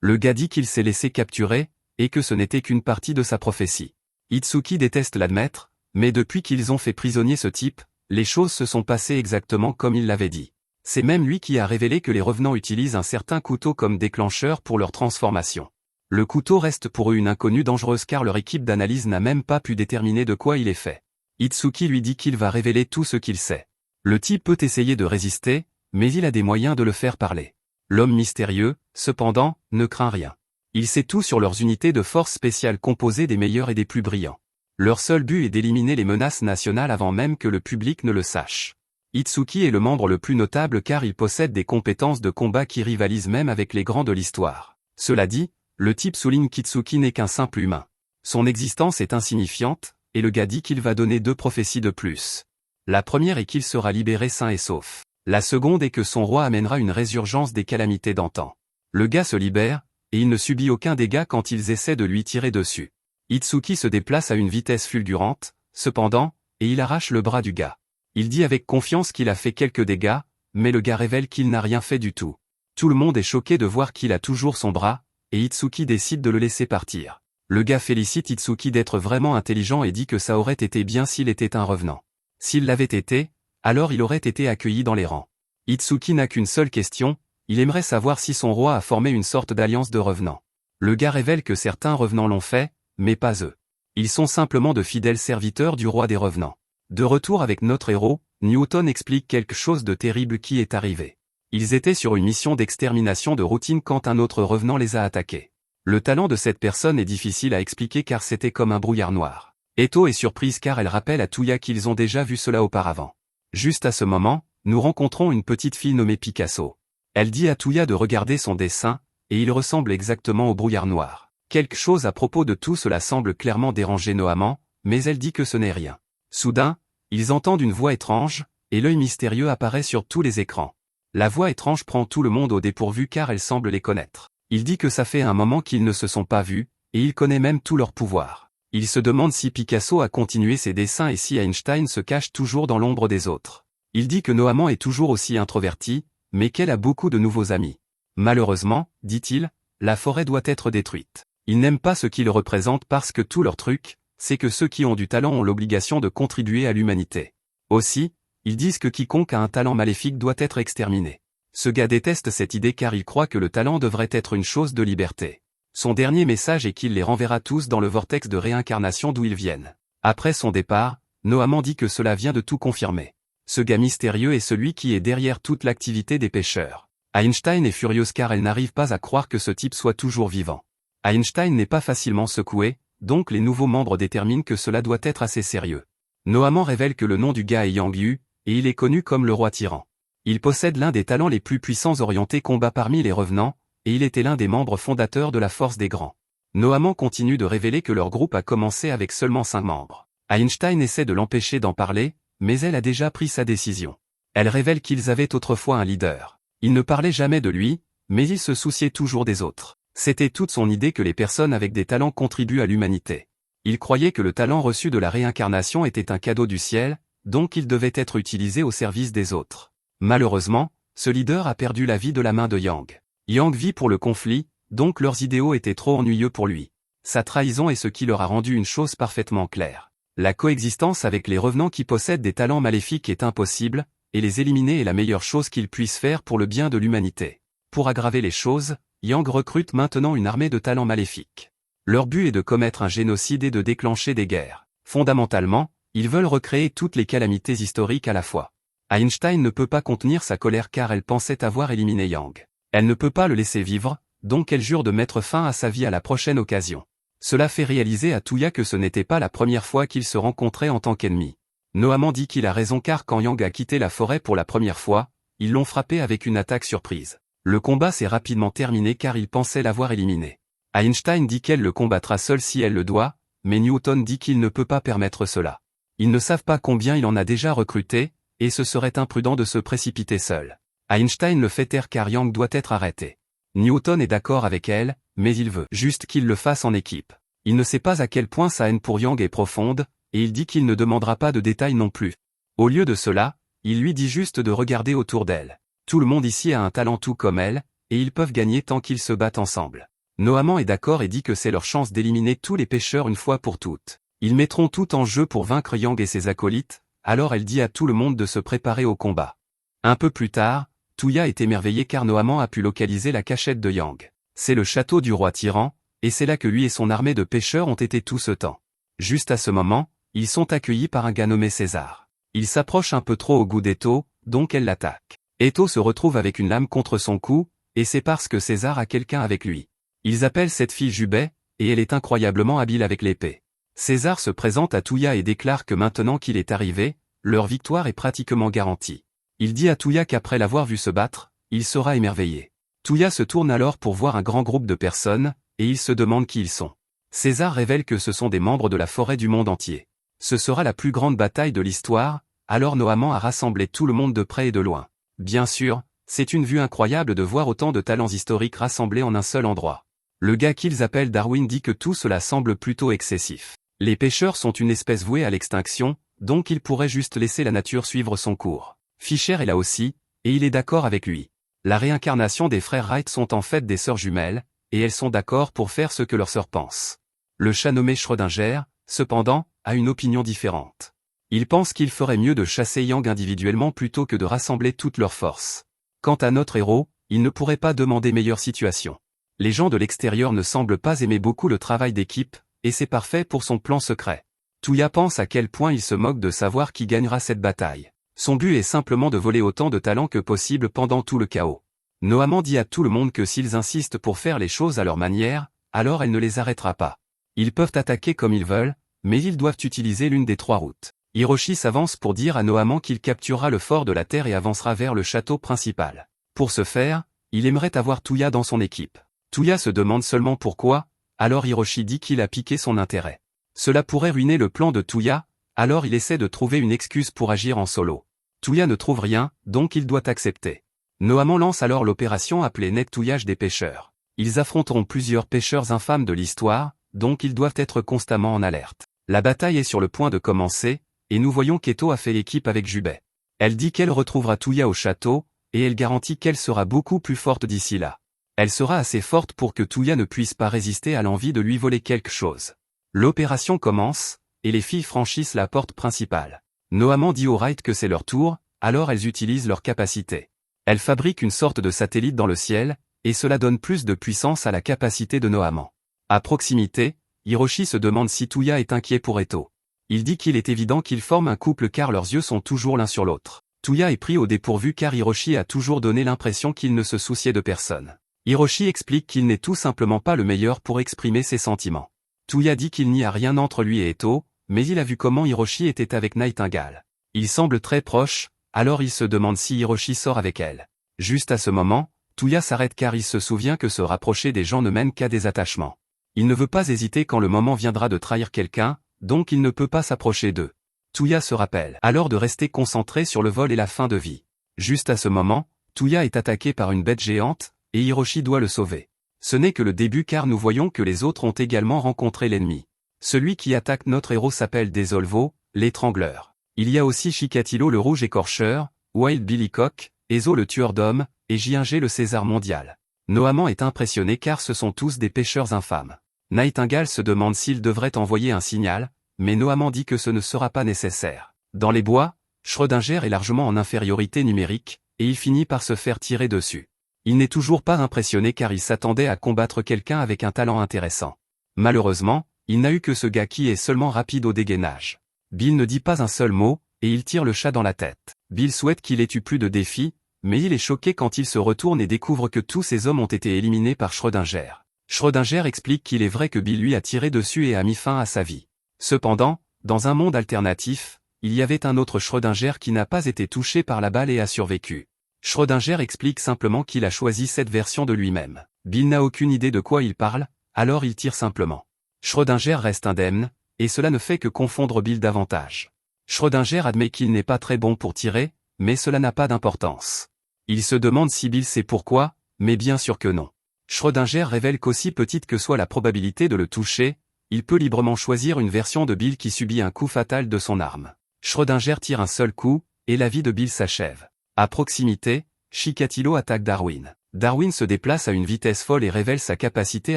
Le gars dit qu'il s'est laissé capturer, et que ce n'était qu'une partie de sa prophétie. Itsuki déteste l'admettre, mais depuis qu'ils ont fait prisonnier ce type, les choses se sont passées exactement comme il l'avait dit. C'est même lui qui a révélé que les revenants utilisent un certain couteau comme déclencheur pour leur transformation. Le couteau reste pour eux une inconnue dangereuse car leur équipe d'analyse n'a même pas pu déterminer de quoi il est fait. Itsuki lui dit qu'il va révéler tout ce qu'il sait. Le type peut essayer de résister, mais il a des moyens de le faire parler. L'homme mystérieux, cependant, ne craint rien. Il sait tout sur leurs unités de force spéciales composées des meilleurs et des plus brillants. Leur seul but est d'éliminer les menaces nationales avant même que le public ne le sache. Itsuki est le membre le plus notable car il possède des compétences de combat qui rivalisent même avec les grands de l'histoire. Cela dit, le type souligne qu'Itsuki n'est qu'un simple humain. Son existence est insignifiante, et le gars dit qu'il va donner 2 prophéties de plus. La première est qu'il sera libéré sain et sauf. La seconde est que son roi amènera une résurgence des calamités d'antan. Le gars se libère, et il ne subit aucun dégât quand ils essaient de lui tirer dessus. Itsuki se déplace à une vitesse fulgurante, cependant, et il arrache le bras du gars. Il dit avec confiance qu'il a fait quelques dégâts, mais le gars révèle qu'il n'a rien fait du tout. Tout le monde est choqué de voir qu'il a toujours son bras, et Itsuki décide de le laisser partir. Le gars félicite Itsuki d'être vraiment intelligent et dit que ça aurait été bien s'il était un revenant. S'il l'avait été, alors il aurait été accueilli dans les rangs. Itsuki n'a qu'une seule question, il aimerait savoir si son roi a formé une sorte d'alliance de revenants. Le gars révèle que certains revenants l'ont fait, mais pas eux. Ils sont simplement de fidèles serviteurs du roi des revenants. De retour avec notre héros, Newton explique quelque chose de terrible qui est arrivé. Ils étaient sur une mission d'extermination de routine quand un autre revenant les a attaqués. Le talent de cette personne est difficile à expliquer car c'était comme un brouillard noir. Eto est surprise car elle rappelle à Touya qu'ils ont déjà vu cela auparavant. Juste à ce moment, nous rencontrons une petite fille nommée Picasso. Elle dit à Touya de regarder son dessin, et il ressemble exactement au brouillard noir. Quelque chose à propos de tout cela semble clairement déranger Nohaman, mais elle dit que ce n'est rien. Soudain, ils entendent une voix étrange, et l'œil mystérieux apparaît sur tous les écrans. La voix étrange prend tout le monde au dépourvu car elle semble les connaître. Il dit que ça fait un moment qu'ils ne se sont pas vus, et il connaît même tout leur pouvoir. Il se demande si Picasso a continué ses dessins et si Einstein se cache toujours dans l'ombre des autres. Il dit que Nohaman est toujours aussi introverti, mais qu'elle a beaucoup de nouveaux amis. Malheureusement, dit-il, la forêt doit être détruite. Ils n'aiment pas ce qu'ils représentent parce que tout leur truc, c'est que ceux qui ont du talent ont l'obligation de contribuer à l'humanité. Aussi, ils disent que quiconque a un talent maléfique doit être exterminé. Ce gars déteste cette idée car il croit que le talent devrait être une chose de liberté. Son dernier message est qu'il les renverra tous dans le vortex de réincarnation d'où ils viennent. Après son départ, Nohaman dit que cela vient de tout confirmer. Ce gars mystérieux est celui qui est derrière toute l'activité des pêcheurs. Einstein est furieuse car elle n'arrive pas à croire que ce type soit toujours vivant. Einstein n'est pas facilement secoué, donc les nouveaux membres déterminent que cela doit être assez sérieux. Nohaman révèle que le nom du gars est Yang Yu, et il est connu comme le roi tyran. Il possède l'un des talents les plus puissants orientés combat parmi les revenants, et il était l'un des membres fondateurs de la Force des Grands. Nohaman continue de révéler que leur groupe a commencé avec seulement 5 membres. Einstein essaie de l'empêcher d'en parler, mais elle a déjà pris sa décision. Elle révèle qu'ils avaient autrefois un leader. Il ne parlait jamais de lui, mais il se souciait toujours des autres. C'était toute son idée que les personnes avec des talents contribuent à l'humanité. Il croyait que le talent reçu de la réincarnation était un cadeau du ciel, donc il devait être utilisé au service des autres. Malheureusement, ce leader a perdu la vie de la main de Yang. Yang vit pour le conflit, donc leurs idéaux étaient trop ennuyeux pour lui. Sa trahison est ce qui leur a rendu une chose parfaitement claire. La coexistence avec les revenants qui possèdent des talents maléfiques est impossible, et les éliminer est la meilleure chose qu'ils puissent faire pour le bien de l'humanité. Pour aggraver les choses, Yang recrute maintenant une armée de talents maléfiques. Leur but est de commettre un génocide et de déclencher des guerres. Fondamentalement, ils veulent recréer toutes les calamités historiques à la fois. Einstein ne peut pas contenir sa colère car elle pensait avoir éliminé Yang. Elle ne peut pas le laisser vivre, donc elle jure de mettre fin à sa vie à la prochaine occasion. Cela fait réaliser à Touya que ce n'était pas la première fois qu'ils se rencontraient en tant qu'ennemis. Nohaman dit qu'il a raison car quand Yang a quitté la forêt pour la première fois, ils l'ont frappé avec une attaque surprise. Le combat s'est rapidement terminé car il pensait l'avoir éliminé. Einstein dit qu'elle le combattra seule si elle le doit, mais Newton dit qu'il ne peut pas permettre cela. Ils ne savent pas combien il en a déjà recruté, et ce serait imprudent de se précipiter seul. Einstein le fait taire car Yang doit être arrêté. Newton est d'accord avec elle, mais il veut juste qu'il le fasse en équipe. Il ne sait pas à quel point sa haine pour Yang est profonde, et il dit qu'il ne demandera pas de détails non plus. Au lieu de cela, il lui dit juste de regarder autour d'elle. Tout le monde ici a un talent tout comme elle, et ils peuvent gagner tant qu'ils se battent ensemble. Nohaman est d'accord et dit que c'est leur chance d'éliminer tous les pêcheurs une fois pour toutes. Ils mettront tout en jeu pour vaincre Yang et ses acolytes, alors elle dit à tout le monde de se préparer au combat. Un peu plus tard, Touya est émerveillé car Nohaman a pu localiser la cachette de Yang. C'est le château du roi tyran, et c'est là que lui et son armée de pêcheurs ont été tout ce temps. Juste à ce moment, ils sont accueillis par un gars nommé César. Il s'approche un peu trop au goût d'Eto, donc elle l'attaque. Eto se retrouve avec une lame contre son cou, et c'est parce que César a quelqu'un avec lui. Ils appellent cette fille Jubei, et elle est incroyablement habile avec l'épée. César se présente à Touya et déclare que maintenant qu'il est arrivé, leur victoire est pratiquement garantie. Il dit à Touya qu'après l'avoir vu se battre, il sera émerveillé. Touya se tourne alors pour voir un grand groupe de personnes, et il se demande qui ils sont. César révèle que ce sont des membres de la forêt du monde entier. Ce sera la plus grande bataille de l'histoire, alors Nohaman a rassemblé tout le monde de près et de loin. Bien sûr, c'est une vue incroyable de voir autant de talents historiques rassemblés en un seul endroit. Le gars qu'ils appellent Darwin dit que tout cela semble plutôt excessif. Les pêcheurs sont une espèce vouée à l'extinction, donc ils pourraient juste laisser la nature suivre son cours. Fischer est là aussi, et il est d'accord avec lui. La réincarnation des frères Wright sont en fait des sœurs jumelles, et elles sont d'accord pour faire ce que leur sœur pense. Le chat nommé Schrödinger, cependant, a une opinion différente. Il pense qu'il ferait mieux de chasser Yang individuellement plutôt que de rassembler toutes leurs forces. Quant à notre héros, il ne pourrait pas demander meilleure situation. Les gens de l'extérieur ne semblent pas aimer beaucoup le travail d'équipe, et c'est parfait pour son plan secret. Tuya pense à quel point il se moque de savoir qui gagnera cette bataille. Son but est simplement de voler autant de talents que possible pendant tout le chaos. Noamant dit à tout le monde que s'ils insistent pour faire les choses à leur manière, alors elle ne les arrêtera pas. Ils peuvent attaquer comme ils veulent, mais ils doivent utiliser l'une des 3 routes. Hiroshi s'avance pour dire à Noamant qu'il capturera le fort de la Terre et avancera vers le château principal. Pour ce faire, il aimerait avoir Tuya dans son équipe. Tuya se demande seulement pourquoi, alors Hiroshi dit qu'il a piqué son intérêt. Cela pourrait ruiner le plan de Tuya, alors il essaie de trouver une excuse pour agir en solo. Tuya ne trouve rien, donc il doit accepter. Noamant lance alors l'opération appelée Nettouillage des pêcheurs. Ils affronteront plusieurs pêcheurs infâmes de l'histoire, donc ils doivent être constamment en alerte. La bataille est sur le point de commencer, et nous voyons qu'Eto a fait équipe avec Jubei. Elle dit qu'elle retrouvera Tuya au château, et elle garantit qu'elle sera beaucoup plus forte d'ici là. Elle sera assez forte pour que Tuya ne puisse pas résister à l'envie de lui voler quelque chose. L'opération commence, et les filles franchissent la porte principale. Noamant dit aux Wright que c'est leur tour, alors elles utilisent leur capacité. Elles fabriquent une sorte de satellite dans le ciel, et cela donne plus de puissance à la capacité de Noamant. À proximité, Hiroshi se demande si Tuya est inquiet pour Eto. Il dit qu'il est évident qu'ils forment un couple car leurs yeux sont toujours l'un sur l'autre. Tuya est pris au dépourvu car Hiroshi a toujours donné l'impression qu'il ne se souciait de personne. Hiroshi explique qu'il n'est tout simplement pas le meilleur pour exprimer ses sentiments. Tuya dit qu'il n'y a rien entre lui et Eto, mais il a vu comment Hiroshi était avec Nightingale. Il semble très proche, alors il se demande si Hiroshi sort avec elle. Juste à ce moment, Tuya s'arrête car il se souvient que se rapprocher des gens ne mène qu'à des attachements. Il ne veut pas hésiter quand le moment viendra de trahir quelqu'un, donc il ne peut pas s'approcher d'eux. Tuya se rappelle alors de rester concentré sur le vol et la fin de vie. Juste à ce moment, Tuya est attaqué par une bête géante, et Hiroshi doit le sauver. Ce n'est que le début car nous voyons que les autres ont également rencontré l'ennemi. Celui qui attaque notre héros s'appelle Desolvo, l'étrangleur. Il y a aussi Chikatilo le rouge écorcheur, Wild Billy Cock, Ezo le tueur d'hommes, et J1G le César mondial. Noamant est impressionné car ce sont tous des pêcheurs infâmes. Nightingale se demande s'il devrait envoyer un signal, mais Noamant dit que ce ne sera pas nécessaire. Dans les bois, Schrödinger est largement en infériorité numérique, et il finit par se faire tirer dessus. Il n'est toujours pas impressionné car il s'attendait à combattre quelqu'un avec un talent intéressant. Malheureusement, il n'a eu que ce gars qui est seulement rapide au dégainage. Bill ne dit pas un seul mot, et il tire le chat dans la tête. Bill souhaite qu'il ait eu plus de défis, mais il est choqué quand il se retourne et découvre que tous ces hommes ont été éliminés par Schrödinger. Schrödinger explique qu'il est vrai que Bill lui a tiré dessus et a mis fin à sa vie. Cependant, dans un monde alternatif, il y avait un autre Schrödinger qui n'a pas été touché par la balle et a survécu. Schrödinger explique simplement qu'il a choisi cette version de lui-même. Bill n'a aucune idée de quoi il parle, alors il tire simplement. Schrödinger reste indemne, et cela ne fait que confondre Bill davantage. Schrödinger admet qu'il n'est pas très bon pour tirer, mais cela n'a pas d'importance. Il se demande si Bill sait pourquoi, mais bien sûr que non. Schrödinger révèle qu'aussi petite que soit la probabilité de le toucher, il peut librement choisir une version de Bill qui subit un coup fatal de son arme. Schrödinger tire un seul coup, et la vie de Bill s'achève. À proximité, Chikatilo attaque Darwin. Darwin se déplace à une vitesse folle et révèle sa capacité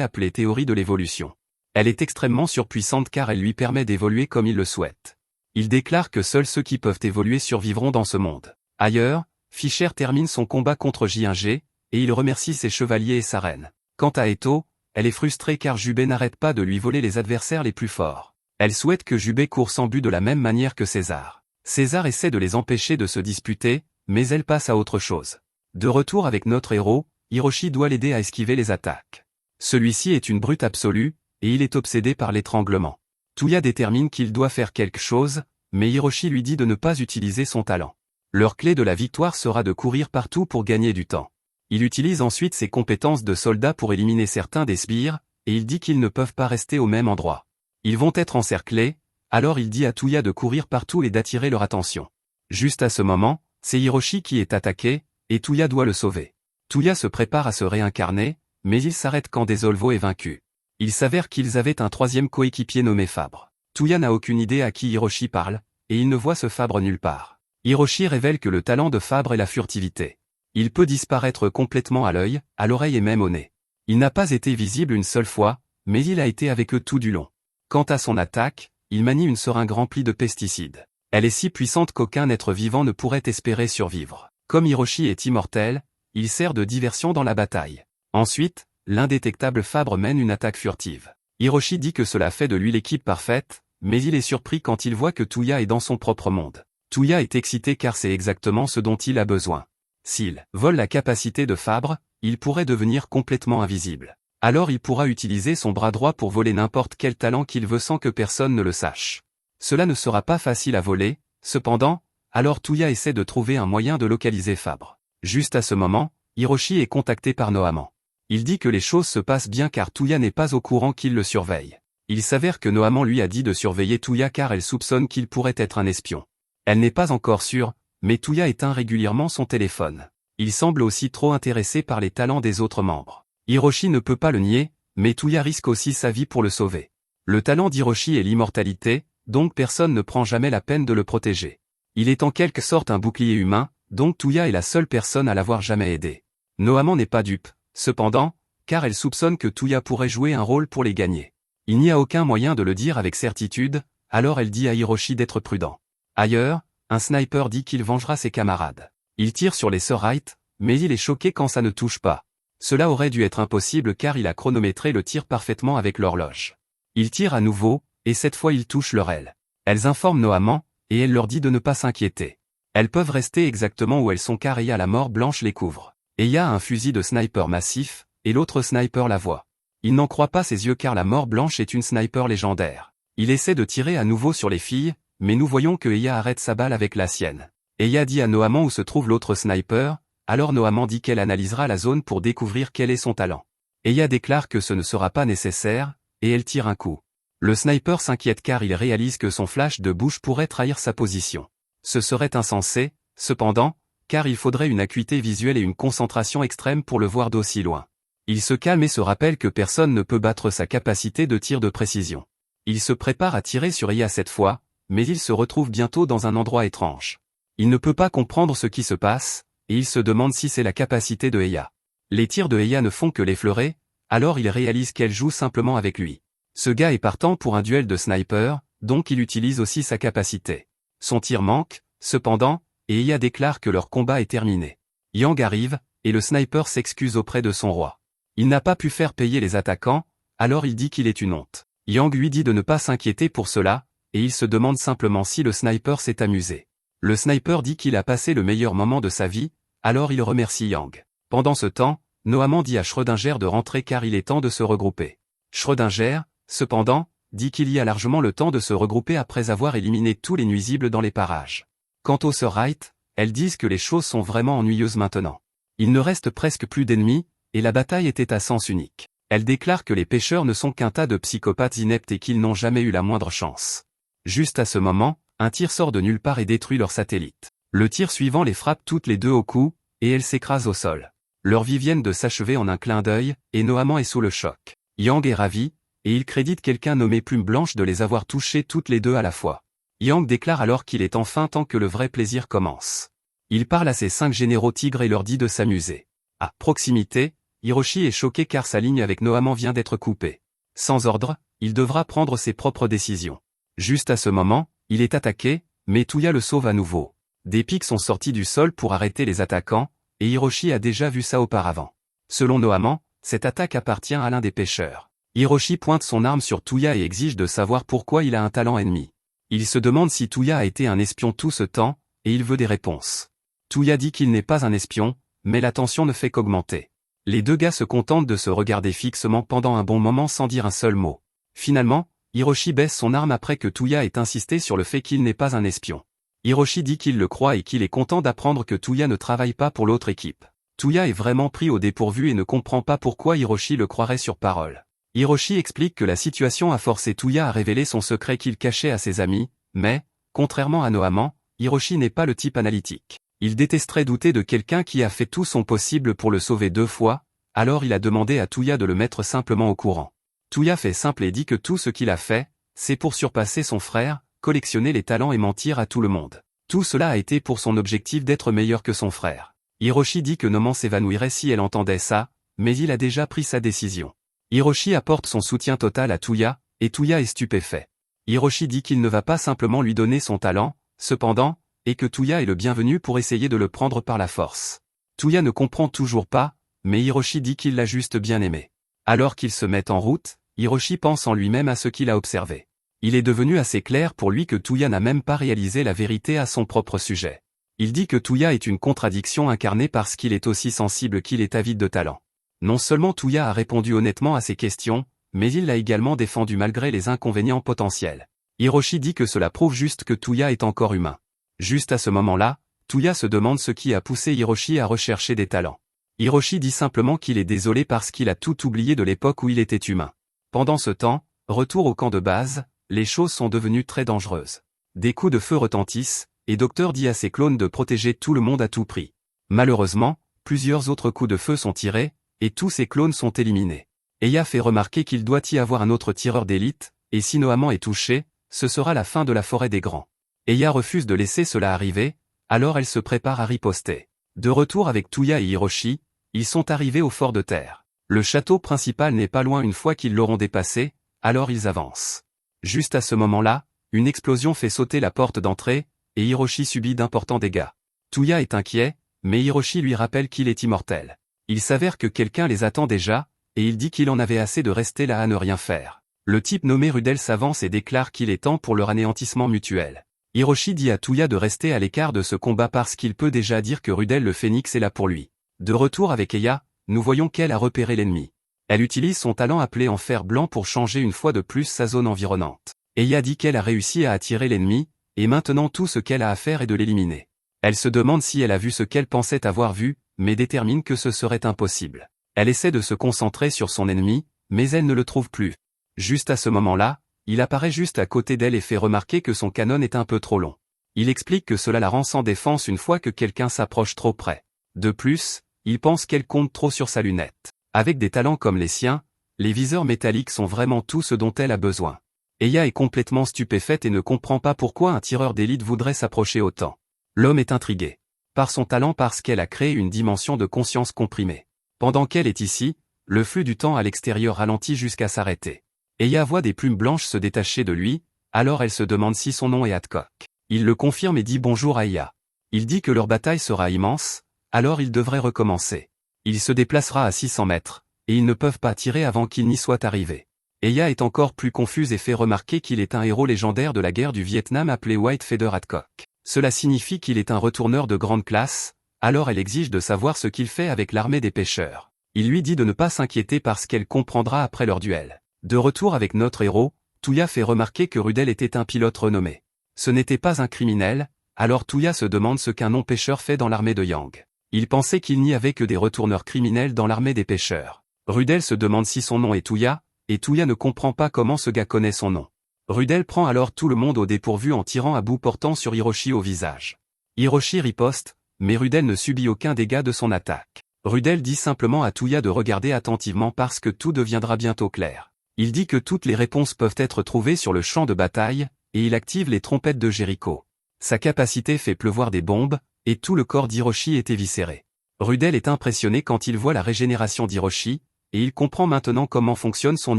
appelée théorie de l'évolution. Elle est extrêmement surpuissante car elle lui permet d'évoluer comme il le souhaite. Il déclare que seuls ceux qui peuvent évoluer survivront dans ce monde. Ailleurs, Fischer termine son combat contre J1G, et il remercie ses chevaliers et sa reine. Quant à Eto, elle est frustrée car Jubei n'arrête pas de lui voler les adversaires les plus forts. Elle souhaite que Jubei court sans but de la même manière que César. César essaie de les empêcher de se disputer, mais elle passe à autre chose. De retour avec notre héros, Hiroshi doit l'aider à esquiver les attaques. Celui-ci est une brute absolue, et il est obsédé par l'étranglement. Tuya détermine qu'il doit faire quelque chose, mais Hiroshi lui dit de ne pas utiliser son talent. Leur clé de la victoire sera de courir partout pour gagner du temps. Il utilise ensuite ses compétences de soldat pour éliminer certains des sbires, et il dit qu'ils ne peuvent pas rester au même endroit. Ils vont être encerclés, alors il dit à Tuya de courir partout et d'attirer leur attention. Juste à ce moment, c'est Hiroshi qui est attaqué, et Tuya doit le sauver. Tuya se prépare à se réincarner, mais il s'arrête quand Desolvo est vaincu. Il s'avère qu'ils avaient un troisième coéquipier nommé Fabre. Tuya n'a aucune idée à qui Hiroshi parle, et il ne voit ce Fabre nulle part. Hiroshi révèle que le talent de Fabre est la furtivité. Il peut disparaître complètement à l'œil, à l'oreille et même au nez. Il n'a pas été visible une seule fois, mais il a été avec eux tout du long. Quant à son attaque, il manie une seringue remplie de pesticides. Elle est si puissante qu'aucun être vivant ne pourrait espérer survivre. Comme Hiroshi est immortel, il sert de diversion dans la bataille. Ensuite, l'indétectable Fabre mène une attaque furtive. Hiroshi dit que cela fait de lui l'équipe parfaite, mais il est surpris quand il voit que Touya est dans son propre monde. Touya est excité car c'est exactement ce dont il a besoin. S'il vole la capacité de Fabre, il pourrait devenir complètement invisible. Alors il pourra utiliser son bras droit pour voler n'importe quel talent qu'il veut sans que personne ne le sache. Cela ne sera pas facile à voler, cependant, alors Touya essaie de trouver un moyen de localiser Fabre. Juste à ce moment, Hiroshi est contacté par Nohaman. Il dit que les choses se passent bien car Touya n'est pas au courant qu'il le surveille. Il s'avère que Nohaman lui a dit de surveiller Touya car elle soupçonne qu'il pourrait être un espion. Elle n'est pas encore sûre, mais Touya éteint régulièrement son téléphone. Il semble aussi trop intéressé par les talents des autres membres. Hiroshi ne peut pas le nier, mais Touya risque aussi sa vie pour le sauver. Le talent d'Hiroshi est l'immortalité, donc personne ne prend jamais la peine de le protéger. Il est en quelque sorte un bouclier humain, donc Touya est la seule personne à l'avoir jamais aidé. Nohaman n'est pas dupe, cependant, car elle soupçonne que Touya pourrait jouer un rôle pour les gagner. Il n'y a aucun moyen de le dire avec certitude, alors elle dit à Hiroshi d'être prudent. Ailleurs, un sniper dit qu'il vengera ses camarades. Il tire sur les sœurs Wright, mais il est choqué quand ça ne touche pas. Cela aurait dû être impossible car il a chronométré le tir parfaitement avec l'horloge. Il tire à nouveau, et cette fois il touche leur aile. Elles informent Nohaman, et elle leur dit de ne pas s'inquiéter. Elles peuvent rester exactement où elles sont car Eya la mort blanche les couvre. Eya a un fusil de sniper massif, et l'autre sniper la voit. Il n'en croit pas ses yeux car la mort blanche est une sniper légendaire. Il essaie de tirer à nouveau sur les filles, mais nous voyons que Eya arrête sa balle avec la sienne. Eya dit à Nohaman où se trouve l'autre sniper, alors Nohaman dit qu'elle analysera la zone pour découvrir quel est son talent. Eya déclare que ce ne sera pas nécessaire, et elle tire un coup. Le sniper s'inquiète car il réalise que son flash de bouche pourrait trahir sa position. Ce serait insensé, cependant, car il faudrait une acuité visuelle et une concentration extrême pour le voir d'aussi loin. Il se calme et se rappelle que personne ne peut battre sa capacité de tir de précision. Il se prépare à tirer sur Eya cette fois, mais il se retrouve bientôt dans un endroit étrange. Il ne peut pas comprendre ce qui se passe, et il se demande si c'est la capacité de Eya. Les tirs de Eya ne font que l'effleurer, alors il réalise qu'elle joue simplement avec lui. Ce gars est partant pour un duel de sniper, donc il utilise aussi sa capacité. Son tir manque, cependant, et Eya déclare que leur combat est terminé. Yang arrive, et le sniper s'excuse auprès de son roi. Il n'a pas pu faire payer les attaquants, alors il dit qu'il est une honte. Yang lui dit de ne pas s'inquiéter pour cela, et il se demande simplement si le sniper s'est amusé. Le sniper dit qu'il a passé le meilleur moment de sa vie, alors il remercie Yang. Pendant ce temps, Nohaman dit à Schrödinger de rentrer car il est temps de se regrouper. Schrödinger, cependant, dit qu'il y a largement le temps de se regrouper après avoir éliminé tous les nuisibles dans les parages. Quant aux sœurs Wright, elles disent que les choses sont vraiment ennuyeuses maintenant. Il ne reste presque plus d'ennemis, et la bataille était à sens unique. Elles déclarent que les pêcheurs ne sont qu'un tas de psychopathes ineptes et qu'ils n'ont jamais eu la moindre chance. Juste à ce moment, un tir sort de nulle part et détruit leur satellite. Le tir suivant les frappe toutes les deux au cou, et elles s'écrasent au sol. Leurs vies viennent de s'achever en un clin d'œil, et Nohaman est sous le choc. Yang est ravi, et il crédite quelqu'un nommé Plume Blanche de les avoir touchées toutes les deux à la fois. Yang déclare alors qu'il est enfin temps que le vrai plaisir commence. Il parle à ses 5 généraux tigres et leur dit de s'amuser. À proximité, Hiroshi est choqué car sa ligne avec Nohaman vient d'être coupée. Sans ordre, il devra prendre ses propres décisions. Juste à ce moment, il est attaqué, mais Touya le sauve à nouveau. Des pics sont sortis du sol pour arrêter les attaquants, et Hiroshi a déjà vu ça auparavant. Selon Nohaman, cette attaque appartient à l'un des pêcheurs. Hiroshi pointe son arme sur Touya et exige de savoir pourquoi il a un talent ennemi. Il se demande si Touya a été un espion tout ce temps, et il veut des réponses. Touya dit qu'il n'est pas un espion, mais la tension ne fait qu'augmenter. Les deux gars se contentent de se regarder fixement pendant un bon moment sans dire un seul mot. Finalement, Hiroshi baisse son arme après que Touya ait insisté sur le fait qu'il n'est pas un espion. Hiroshi dit qu'il le croit et qu'il est content d'apprendre que Touya ne travaille pas pour l'autre équipe. Touya est vraiment pris au dépourvu et ne comprend pas pourquoi Hiroshi le croirait sur parole. Hiroshi explique que la situation a forcé Touya à révéler son secret qu'il cachait à ses amis, mais, contrairement à Nohaman, Hiroshi n'est pas le type analytique. Il détesterait douter de quelqu'un qui a fait tout son possible pour le sauver 2 fois, alors il a demandé à Touya de le mettre simplement au courant. Touya fait simple et dit que tout ce qu'il a fait, c'est pour surpasser son frère, collectionner les talents et mentir à tout le monde. Tout cela a été pour son objectif d'être meilleur que son frère. Hiroshi dit que Noman s'évanouirait si elle entendait ça, mais il a déjà pris sa décision. Hiroshi apporte son soutien total à Tuya, et Tuya est stupéfait. Hiroshi dit qu'il ne va pas simplement lui donner son talent, cependant, et que Tuya est le bienvenu pour essayer de le prendre par la force. Tuya ne comprend toujours pas, mais Hiroshi dit qu'il l'a juste bien aimé. Alors qu'ils se mettent en route, Hiroshi pense en lui-même à ce qu'il a observé. Il est devenu assez clair pour lui que Tuya n'a même pas réalisé la vérité à son propre sujet. Il dit que Tuya est une contradiction incarnée parce qu'il est aussi sensible qu'il est avide de talent. Non seulement Tuya a répondu honnêtement à ses questions, mais il l'a également défendu malgré les inconvénients potentiels. Hiroshi dit que cela prouve juste que Tuya est encore humain. Juste à ce moment-là, Tuya se demande ce qui a poussé Hiroshi à rechercher des talents. Hiroshi dit simplement qu'il est désolé parce qu'il a tout oublié de l'époque où il était humain. Pendant ce temps, retour au camp de base, les choses sont devenues très dangereuses. Des coups de feu retentissent, et Docteur dit à ses clones de protéger tout le monde à tout prix. Malheureusement, plusieurs autres coups de feu sont tirés, et tous ses clones sont éliminés. Eya fait remarquer qu'il doit y avoir un autre tireur d'élite, et si Nohaman est touché, ce sera la fin de la forêt des grands. Eya refuse de laisser cela arriver, alors elle se prépare à riposter. De retour avec Tuya et Hiroshi, ils sont arrivés au fort de terre. Le château principal n'est pas loin une fois qu'ils l'auront dépassé, alors ils avancent. Juste à ce moment-là, une explosion fait sauter la porte d'entrée, et Hiroshi subit d'importants dégâts. Tuya est inquiet, mais Hiroshi lui rappelle qu'il est immortel. Il s'avère que quelqu'un les attend déjà, et il dit qu'il en avait assez de rester là à ne rien faire. Le type nommé Rudel s'avance et déclare qu'il est temps pour leur anéantissement mutuel. Hiroshi dit à Tuya de rester à l'écart de ce combat parce qu'il peut déjà dire que Rudel le Phénix est là pour lui. De retour avec Eya, nous voyons qu'elle a repéré l'ennemi. Elle utilise son talent appelé en fer blanc pour changer une fois de plus sa zone environnante. Eya dit qu'elle a réussi à attirer l'ennemi, et maintenant tout ce qu'elle a à faire est de l'éliminer. Elle se demande si elle a vu ce qu'elle pensait avoir vu, mais détermine que ce serait impossible. Elle essaie de se concentrer sur son ennemi, mais elle ne le trouve plus. Juste à ce moment-là, il apparaît juste à côté d'elle et fait remarquer que son canon est un peu trop long. Il explique que cela la rend sans défense une fois que quelqu'un s'approche trop près. De plus, il pense qu'elle compte trop sur sa lunette. Avec des talents comme les siens, les viseurs métalliques sont vraiment tout ce dont elle a besoin. Eya est complètement stupéfaite et ne comprend pas pourquoi un tireur d'élite voudrait s'approcher autant. L'homme est intrigué. Par son talent parce qu'elle a créé une dimension de conscience comprimée. Pendant qu'elle est ici, le flux du temps à l'extérieur ralentit jusqu'à s'arrêter. Eya voit des plumes blanches se détacher de lui, alors elle se demande si son nom est Adcock. Il le confirme et dit bonjour à Eya. Il dit que leur bataille sera immense, alors ils devraient recommencer. Il se déplacera à 600 mètres, et ils ne peuvent pas tirer avant qu'il n'y soit arrivé. Eya est encore plus confuse et fait remarquer qu'il est un héros légendaire de la guerre du Vietnam appelé White Feather Adcock. Cela signifie qu'il est un retourneur de grande classe, alors elle exige de savoir ce qu'il fait avec l'armée des pêcheurs. Il lui dit de ne pas s'inquiéter parce qu'elle comprendra après leur duel. De retour avec notre héros, Tuya fait remarquer que Rudel était un pilote renommé. Ce n'était pas un criminel, alors Tuya se demande ce qu'un non-pêcheur fait dans l'armée de Yang. Il pensait qu'il n'y avait que des retourneurs criminels dans l'armée des pêcheurs. Rudel se demande si son nom est Tuya, et Tuya ne comprend pas comment ce gars connaît son nom. Rudel prend alors tout le monde au dépourvu en tirant à bout portant sur Hiroshi au visage. Hiroshi riposte, mais Rudel ne subit aucun dégât de son attaque. Rudel dit simplement à Tuya de regarder attentivement parce que tout deviendra bientôt clair. Il dit que toutes les réponses peuvent être trouvées sur le champ de bataille, et il active les trompettes de Jéricho. Sa capacité fait pleuvoir des bombes, et tout le corps d'Hiroshi est éviscéré. Rudel est impressionné quand il voit la régénération d'Hiroshi, et il comprend maintenant comment fonctionne son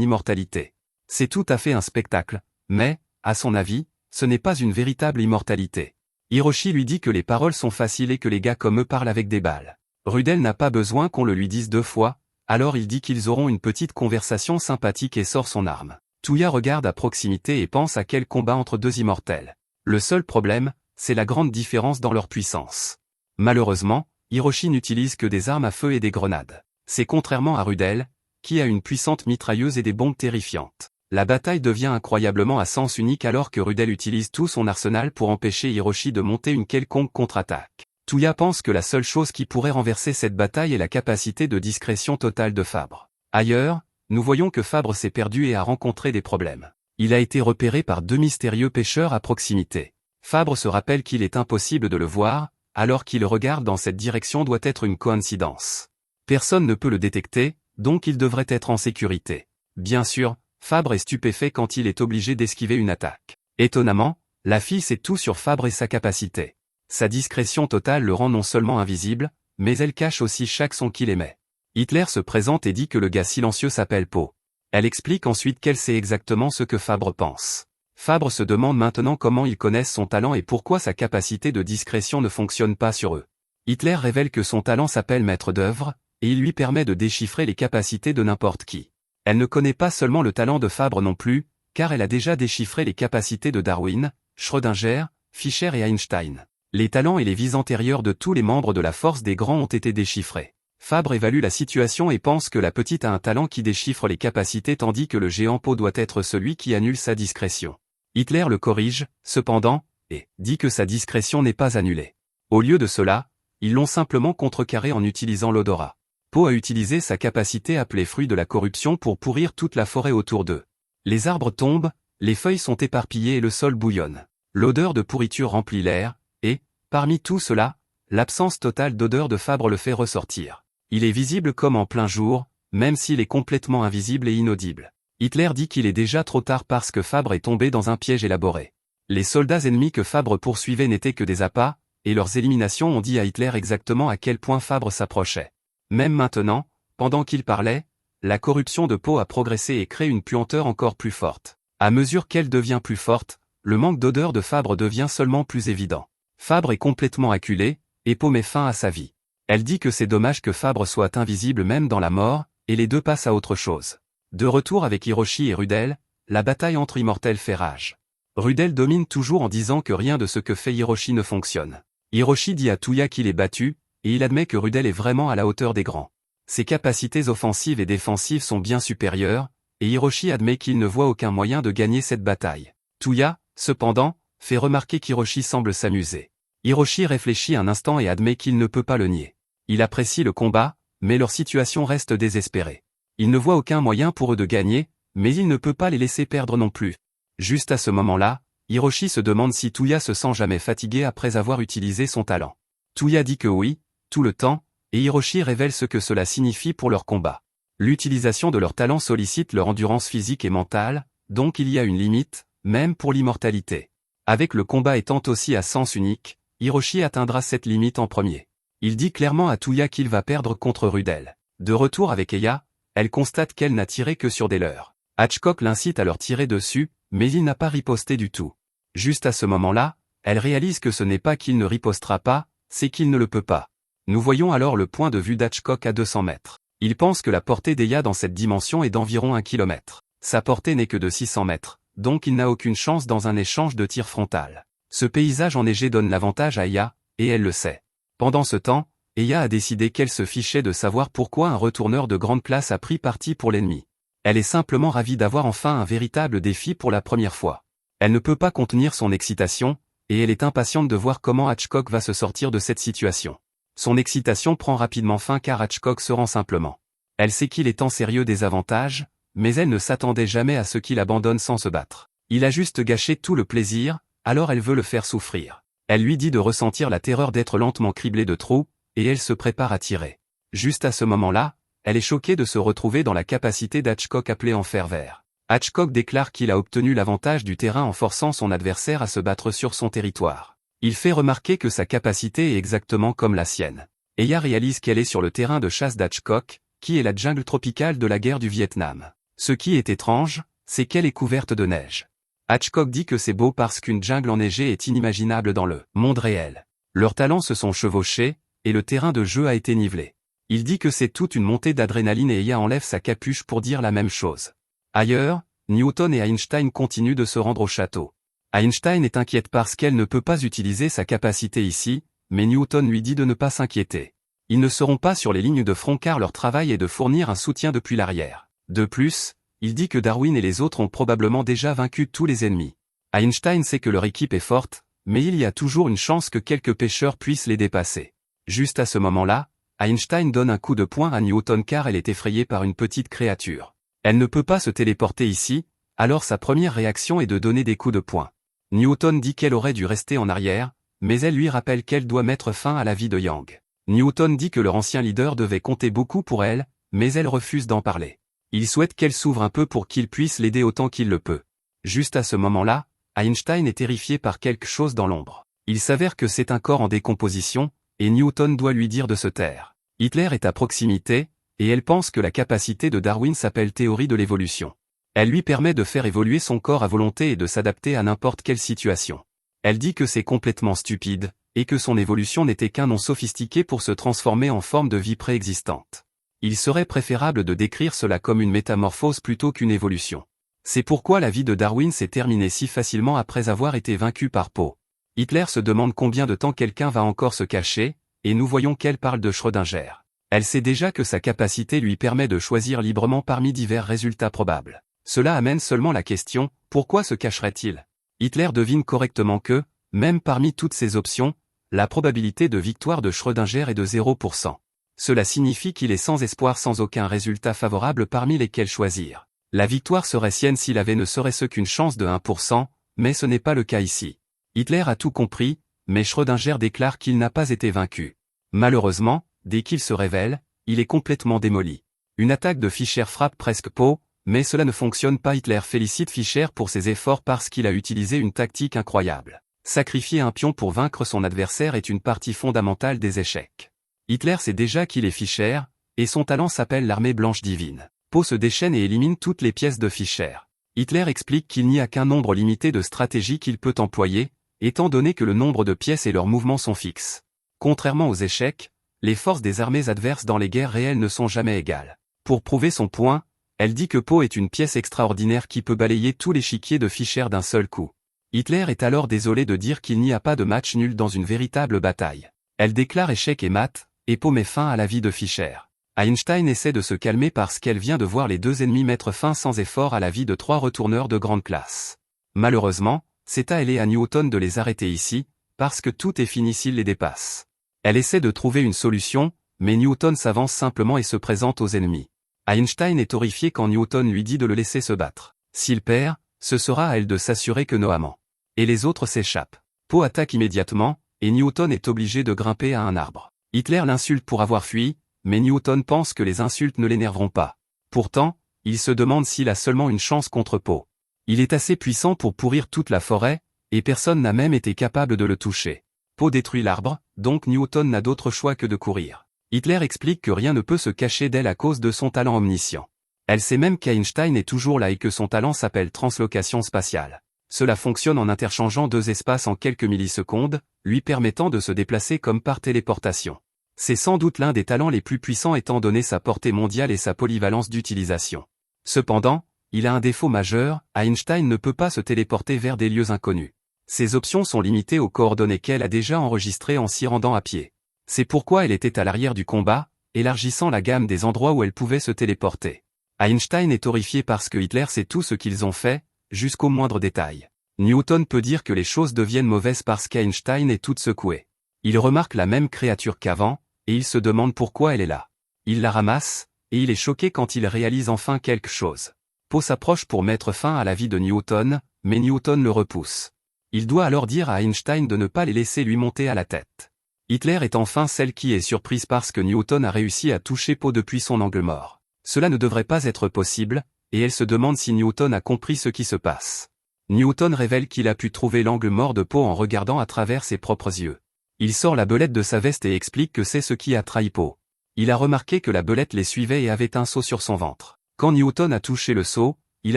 immortalité. C'est tout à fait un spectacle, mais, à son avis, ce n'est pas une véritable immortalité. Hiroshi lui dit que les paroles sont faciles et que les gars comme eux parlent avec des balles. Rudel n'a pas besoin qu'on le lui dise 2 fois, alors il dit qu'ils auront une petite conversation sympathique et sort son arme. Tuya regarde à proximité et pense à quel combat entre 2 immortels. Le seul problème, c'est la grande différence dans leur puissance. Malheureusement, Hiroshi n'utilise que des armes à feu et des grenades. C'est contrairement à Rudel, qui a une puissante mitrailleuse et des bombes terrifiantes. La bataille devient incroyablement à sens unique alors que Rudel utilise tout son arsenal pour empêcher Hiroshi de monter une quelconque contre-attaque. Tuya pense que la seule chose qui pourrait renverser cette bataille est la capacité de discrétion totale de Fabre. Ailleurs, nous voyons que Fabre s'est perdu et a rencontré des problèmes. Il a été repéré par 2 mystérieux pêcheurs à proximité. Fabre se rappelle qu'il est impossible de le voir, alors qu'il regarde dans cette direction doit être une coïncidence. Personne ne peut le détecter, donc il devrait être en sécurité. Bien sûr, Fabre est stupéfait quand il est obligé d'esquiver une attaque. Étonnamment, la fille sait tout sur Fabre et sa capacité. Sa discrétion totale le rend non seulement invisible, mais elle cache aussi chaque son qu'il émet. Hitler se présente et dit que le gars silencieux s'appelle Poe. Elle explique ensuite qu'elle sait exactement ce que Fabre pense. Fabre se demande maintenant comment ils connaissent son talent et pourquoi sa capacité de discrétion ne fonctionne pas sur eux. Hitler révèle que son talent s'appelle maître d'œuvre, et il lui permet de déchiffrer les capacités de n'importe qui. Elle ne connaît pas seulement le talent de Fabre non plus, car elle a déjà déchiffré les capacités de Darwin, Schrödinger, Fischer et Einstein. Les talents et les vies antérieures de tous les membres de la Force des Grands ont été déchiffrés. Fabre évalue la situation et pense que la petite a un talent qui déchiffre les capacités tandis que le géant Poe doit être celui qui annule sa discrétion. Hitler le corrige, cependant, et dit que sa discrétion n'est pas annulée. Au lieu de cela, ils l'ont simplement contrecarré en utilisant l'odorat. Poe a utilisé sa capacité appelée fruit de la corruption pour pourrir toute la forêt autour d'eux. Les arbres tombent, les feuilles sont éparpillées et le sol bouillonne. L'odeur de pourriture remplit l'air, et, parmi tout cela, l'absence totale d'odeur de Fabre le fait ressortir. Il est visible comme en plein jour, même s'il est complètement invisible et inaudible. Hitler dit qu'il est déjà trop tard parce que Fabre est tombé dans un piège élaboré. Les soldats ennemis que Fabre poursuivait n'étaient que des appâts, et leurs éliminations ont dit à Hitler exactement à quel point Fabre s'approchait. Même maintenant, pendant qu'il parlait, la corruption de Poe a progressé et crée une puanteur encore plus forte. À mesure qu'elle devient plus forte, le manque d'odeur de Fabre devient seulement plus évident. Fabre est complètement acculé, et Poe met fin à sa vie. Elle dit que c'est dommage que Fabre soit invisible même dans la mort, et les deux passent à autre chose. De retour avec Hiroshi et Rudel, la bataille entre immortels fait rage. Rudel domine toujours en disant que rien de ce que fait Hiroshi ne fonctionne. Hiroshi dit à Touya qu'il est battu, et il admet que Rudel est vraiment à la hauteur des grands. Ses capacités offensives et défensives sont bien supérieures, et Hiroshi admet qu'il ne voit aucun moyen de gagner cette bataille. Touya, cependant, fait remarquer qu'Hiroshi semble s'amuser. Hiroshi réfléchit un instant et admet qu'il ne peut pas le nier. Il apprécie le combat, mais leur situation reste désespérée. Il ne voit aucun moyen pour eux de gagner, mais il ne peut pas les laisser perdre non plus. Juste à ce moment-là, Hiroshi se demande si Touya se sent jamais fatigué après avoir utilisé son talent. Touya dit que oui, tout le temps, et Hiroshi révèle ce que cela signifie pour leur combat. L'utilisation de leur talent sollicite leur endurance physique et mentale, donc il y a une limite, même pour l'immortalité. Avec le combat étant aussi à sens unique, Hiroshi atteindra cette limite en premier. Il dit clairement à Touya qu'il va perdre contre Rudel. De retour avec Eya, elle constate qu'elle n'a tiré que sur des leurres. Hatchcock l'incite à leur tirer dessus, mais il n'a pas riposté du tout. Juste à ce moment-là, elle réalise que ce n'est pas qu'il ne ripostera pas, c'est qu'il ne le peut pas. Nous voyons alors le point de vue d'Hatchcock à 200 mètres. Il pense que la portée d'Eya dans cette dimension est d'environ 1 km. Sa portée n'est que de 600 mètres, donc il n'a aucune chance dans un échange de tir frontal. Ce paysage enneigé donne l'avantage à Eya, et elle le sait. Pendant ce temps, Eya a décidé qu'elle se fichait de savoir pourquoi un retourneur de grande classe a pris parti pour l'ennemi. Elle est simplement ravie d'avoir enfin un véritable défi pour la première fois. Elle ne peut pas contenir son excitation, et elle est impatiente de voir comment Hatchcock va se sortir de cette situation. Son excitation prend rapidement fin car Hatchcock se rend simplement. Elle sait qu'il est en sérieux des avantages, mais elle ne s'attendait jamais à ce qu'il abandonne sans se battre. Il a juste gâché tout le plaisir, alors elle veut le faire souffrir. Elle lui dit de ressentir la terreur d'être lentement criblée de trous, et elle se prépare à tirer. Juste à ce moment-là, elle est choquée de se retrouver dans la capacité d'Hatchcock appelée en fer vert. Hatchcock déclare qu'il a obtenu l'avantage du terrain en forçant son adversaire à se battre sur son territoire. Il fait remarquer que sa capacité est exactement comme la sienne. Eya réalise qu'elle est sur le terrain de chasse d'Hatchcock, qui est la jungle tropicale de la guerre du Vietnam. Ce qui est étrange, c'est qu'elle est couverte de neige. Hatchcock dit que c'est beau parce qu'une jungle enneigée est inimaginable dans le monde réel. Leurs talents se sont chevauchés, et le terrain de jeu a été nivelé. Il dit que c'est toute une montée d'adrénaline et Eya enlève sa capuche pour dire la même chose. Ailleurs, Newton et Einstein continuent de se rendre au château. Einstein est inquiète parce qu'elle ne peut pas utiliser sa capacité ici, mais Newton lui dit de ne pas s'inquiéter. Ils ne seront pas sur les lignes de front car leur travail est de fournir un soutien depuis l'arrière. De plus, il dit que Darwin et les autres ont probablement déjà vaincu tous les ennemis. Einstein sait que leur équipe est forte, mais il y a toujours une chance que quelques pêcheurs puissent les dépasser. Juste à ce moment-là, Einstein donne un coup de poing à Newton car elle est effrayée par une petite créature. Elle ne peut pas se téléporter ici, alors sa première réaction est de donner des coups de poing. Newton dit qu'elle aurait dû rester en arrière, mais elle lui rappelle qu'elle doit mettre fin à la vie de Yang. Newton dit que leur ancien leader devait compter beaucoup pour elle, mais elle refuse d'en parler. Il souhaite qu'elle s'ouvre un peu pour qu'il puisse l'aider autant qu'il le peut. Juste à ce moment-là, Einstein est terrifié par quelque chose dans l'ombre. Il s'avère que c'est un corps en décomposition, et Newton doit lui dire de se taire. Hitler est à proximité, et elle pense que la capacité de Darwin s'appelle théorie de l'évolution. Elle lui permet de faire évoluer son corps à volonté et de s'adapter à n'importe quelle situation. Elle dit que c'est complètement stupide, et que son évolution n'était qu'un nom sophistiqué pour se transformer en forme de vie préexistante. Il serait préférable de décrire cela comme une métamorphose plutôt qu'une évolution. C'est pourquoi la vie de Darwin s'est terminée si facilement après avoir été vaincu par Poe. Hitler se demande combien de temps quelqu'un va encore se cacher, et nous voyons qu'elle parle de Schrödinger. Elle sait déjà que sa capacité lui permet de choisir librement parmi divers résultats probables. Cela amène seulement la question, pourquoi se cacherait-il? Hitler devine correctement que, même parmi toutes ces options, la probabilité de victoire de Schrödinger est de 0%. Cela signifie qu'il est sans espoir sans aucun résultat favorable parmi lesquels choisir. La victoire serait sienne s'il avait ne serait-ce qu'une chance de 1%, mais ce n'est pas le cas ici. Hitler a tout compris, mais Schrödinger déclare qu'il n'a pas été vaincu. Malheureusement, dès qu'il se révèle, il est complètement démoli. Une attaque de Fischer frappe presque Poe, mais cela ne fonctionne pas. Hitler félicite Fischer pour ses efforts parce qu'il a utilisé une tactique incroyable. Sacrifier un pion pour vaincre son adversaire est une partie fondamentale des échecs. Hitler sait déjà qu'il est Fischer, et son talent s'appelle l'armée blanche divine. Poe se déchaîne et élimine toutes les pièces de Fischer. Hitler explique qu'il n'y a qu'un nombre limité de stratégies qu'il peut employer, étant donné que le nombre de pièces et leurs mouvements sont fixes. Contrairement aux échecs, les forces des armées adverses dans les guerres réelles ne sont jamais égales. Pour prouver son point, elle dit que Poe est une pièce extraordinaire qui peut balayer tout l'échiquier de Fischer d'un seul coup. Hitler est alors désolé de dire qu'il n'y a pas de match nul dans une véritable bataille. Elle déclare échec et mat, et Poe met fin à la vie de Fischer. Einstein essaie de se calmer parce qu'elle vient de voir les deux ennemis mettre fin sans effort à la vie de trois retourneurs de grande classe. Malheureusement, c'est à elle et à Newton de les arrêter ici, parce que tout est fini s'ils les dépassent. Elle essaie de trouver une solution, mais Newton s'avance simplement et se présente aux ennemis. Einstein est horrifié quand Newton lui dit de le laisser se battre. S'il perd, ce sera à elle de s'assurer que Noamment et les autres s'échappent. Poe attaque immédiatement, et Newton est obligé de grimper à un arbre. Hitler l'insulte pour avoir fui, mais Newton pense que les insultes ne l'énerveront pas. Pourtant, il se demande s'il a seulement une chance contre Poe. Il est assez puissant pour pourrir toute la forêt, et personne n'a même été capable de le toucher. Poe détruit l'arbre, donc Newton n'a d'autre choix que de courir. Hitler explique que rien ne peut se cacher d'elle à cause de son talent omniscient. Elle sait même qu'Einstein est toujours là et que son talent s'appelle translocation spatiale. Cela fonctionne en interchangeant deux espaces en quelques millisecondes, lui permettant de se déplacer comme par téléportation. C'est sans doute l'un des talents les plus puissants étant donné sa portée mondiale et sa polyvalence d'utilisation. Cependant, il a un défaut majeur, Einstein ne peut pas se téléporter vers des lieux inconnus. Ses options sont limitées aux coordonnées qu'elle a déjà enregistrées en s'y rendant à pied. C'est pourquoi elle était à l'arrière du combat, élargissant la gamme des endroits où elle pouvait se téléporter. Einstein est horrifié parce que Hitler sait tout ce qu'ils ont fait, jusqu'au moindre détail. Newton peut dire que les choses deviennent mauvaises parce qu'Einstein est toute secouée. Il remarque la même créature qu'avant, et il se demande pourquoi elle est là. Il la ramasse, et il est choqué quand il réalise enfin quelque chose. Poe s'approche pour mettre fin à la vie de Newton, mais Newton le repousse. Il doit alors dire à Einstein de ne pas les laisser lui monter à la tête. Hitler est enfin celle qui est surprise parce que Newton a réussi à toucher Poe depuis son angle mort. Cela ne devrait pas être possible, et elle se demande si Newton a compris ce qui se passe. Newton révèle qu'il a pu trouver l'angle mort de Poe en regardant à travers ses propres yeux. Il sort la belette de sa veste et explique que c'est ce qui a trahi Poe. Il a remarqué que la belette les suivait et avait un seau sur son ventre. Quand Newton a touché le seau, il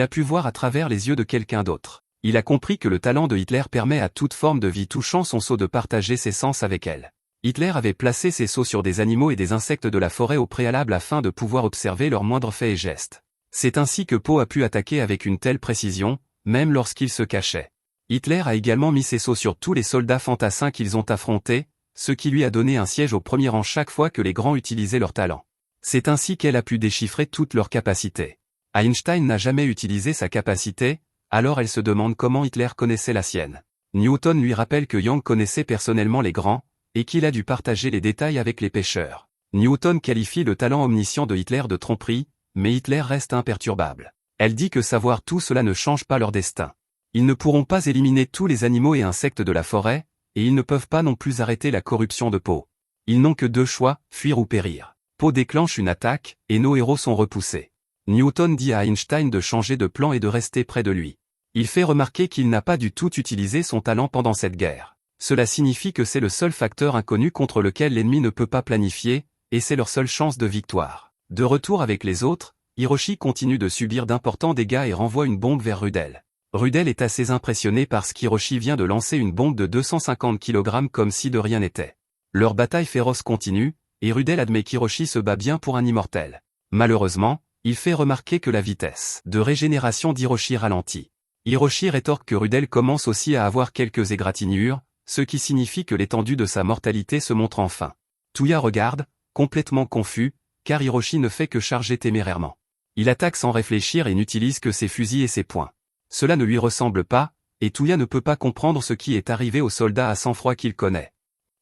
a pu voir à travers les yeux de quelqu'un d'autre. Il a compris que le talent de Hitler permet à toute forme de vie touchant son seau de partager ses sens avec elle. Hitler avait placé ses seaux sur des animaux et des insectes de la forêt au préalable afin de pouvoir observer leurs moindres faits et gestes. C'est ainsi que Poe a pu attaquer avec une telle précision, même lorsqu'il se cachait. Hitler a également mis ses seaux sur tous les soldats fantassins qu'ils ont affrontés, ce qui lui a donné un siège au premier rang chaque fois que les grands utilisaient leur talent. C'est ainsi qu'elle a pu déchiffrer toutes leurs capacités. Einstein n'a jamais utilisé sa capacité, alors elle se demande comment Hitler connaissait la sienne. Newton lui rappelle que Young connaissait personnellement les grands, et qu'il a dû partager les détails avec les pêcheurs. Newton qualifie le talent omniscient de Hitler de tromperie, mais Hitler reste imperturbable. Elle dit que savoir tout cela ne change pas leur destin. Ils ne pourront pas éliminer tous les animaux et insectes de la forêt, et ils ne peuvent pas non plus arrêter la corruption de Poe. Ils n'ont que deux choix, fuir ou périr. Poe déclenche une attaque, et nos héros sont repoussés. Newton dit à Einstein de changer de plan et de rester près de lui. Il fait remarquer qu'il n'a pas du tout utilisé son talent pendant cette guerre. Cela signifie que c'est le seul facteur inconnu contre lequel l'ennemi ne peut pas planifier, et c'est leur seule chance de victoire. De retour avec les autres, Hiroshi continue de subir d'importants dégâts et renvoie une bombe vers Rudel. Rudel est assez impressionné parce qu'Hiroshi vient de lancer une bombe de 250 kg comme si de rien n'était. Leur bataille féroce continue, et Rudel admet qu'Hiroshi se bat bien pour un immortel. Malheureusement, il fait remarquer que la vitesse de régénération d'Hiroshi ralentit. Hiroshi rétorque que Rudel commence aussi à avoir quelques égratignures, ce qui signifie que l'étendue de sa mortalité se montre enfin. Touya regarde, complètement confus, car Hiroshi ne fait que charger témérairement. Il attaque sans réfléchir et n'utilise que ses fusils et ses poings. Cela ne lui ressemble pas, et Touya ne peut pas comprendre ce qui est arrivé au soldat à sang-froid qu'il connaît.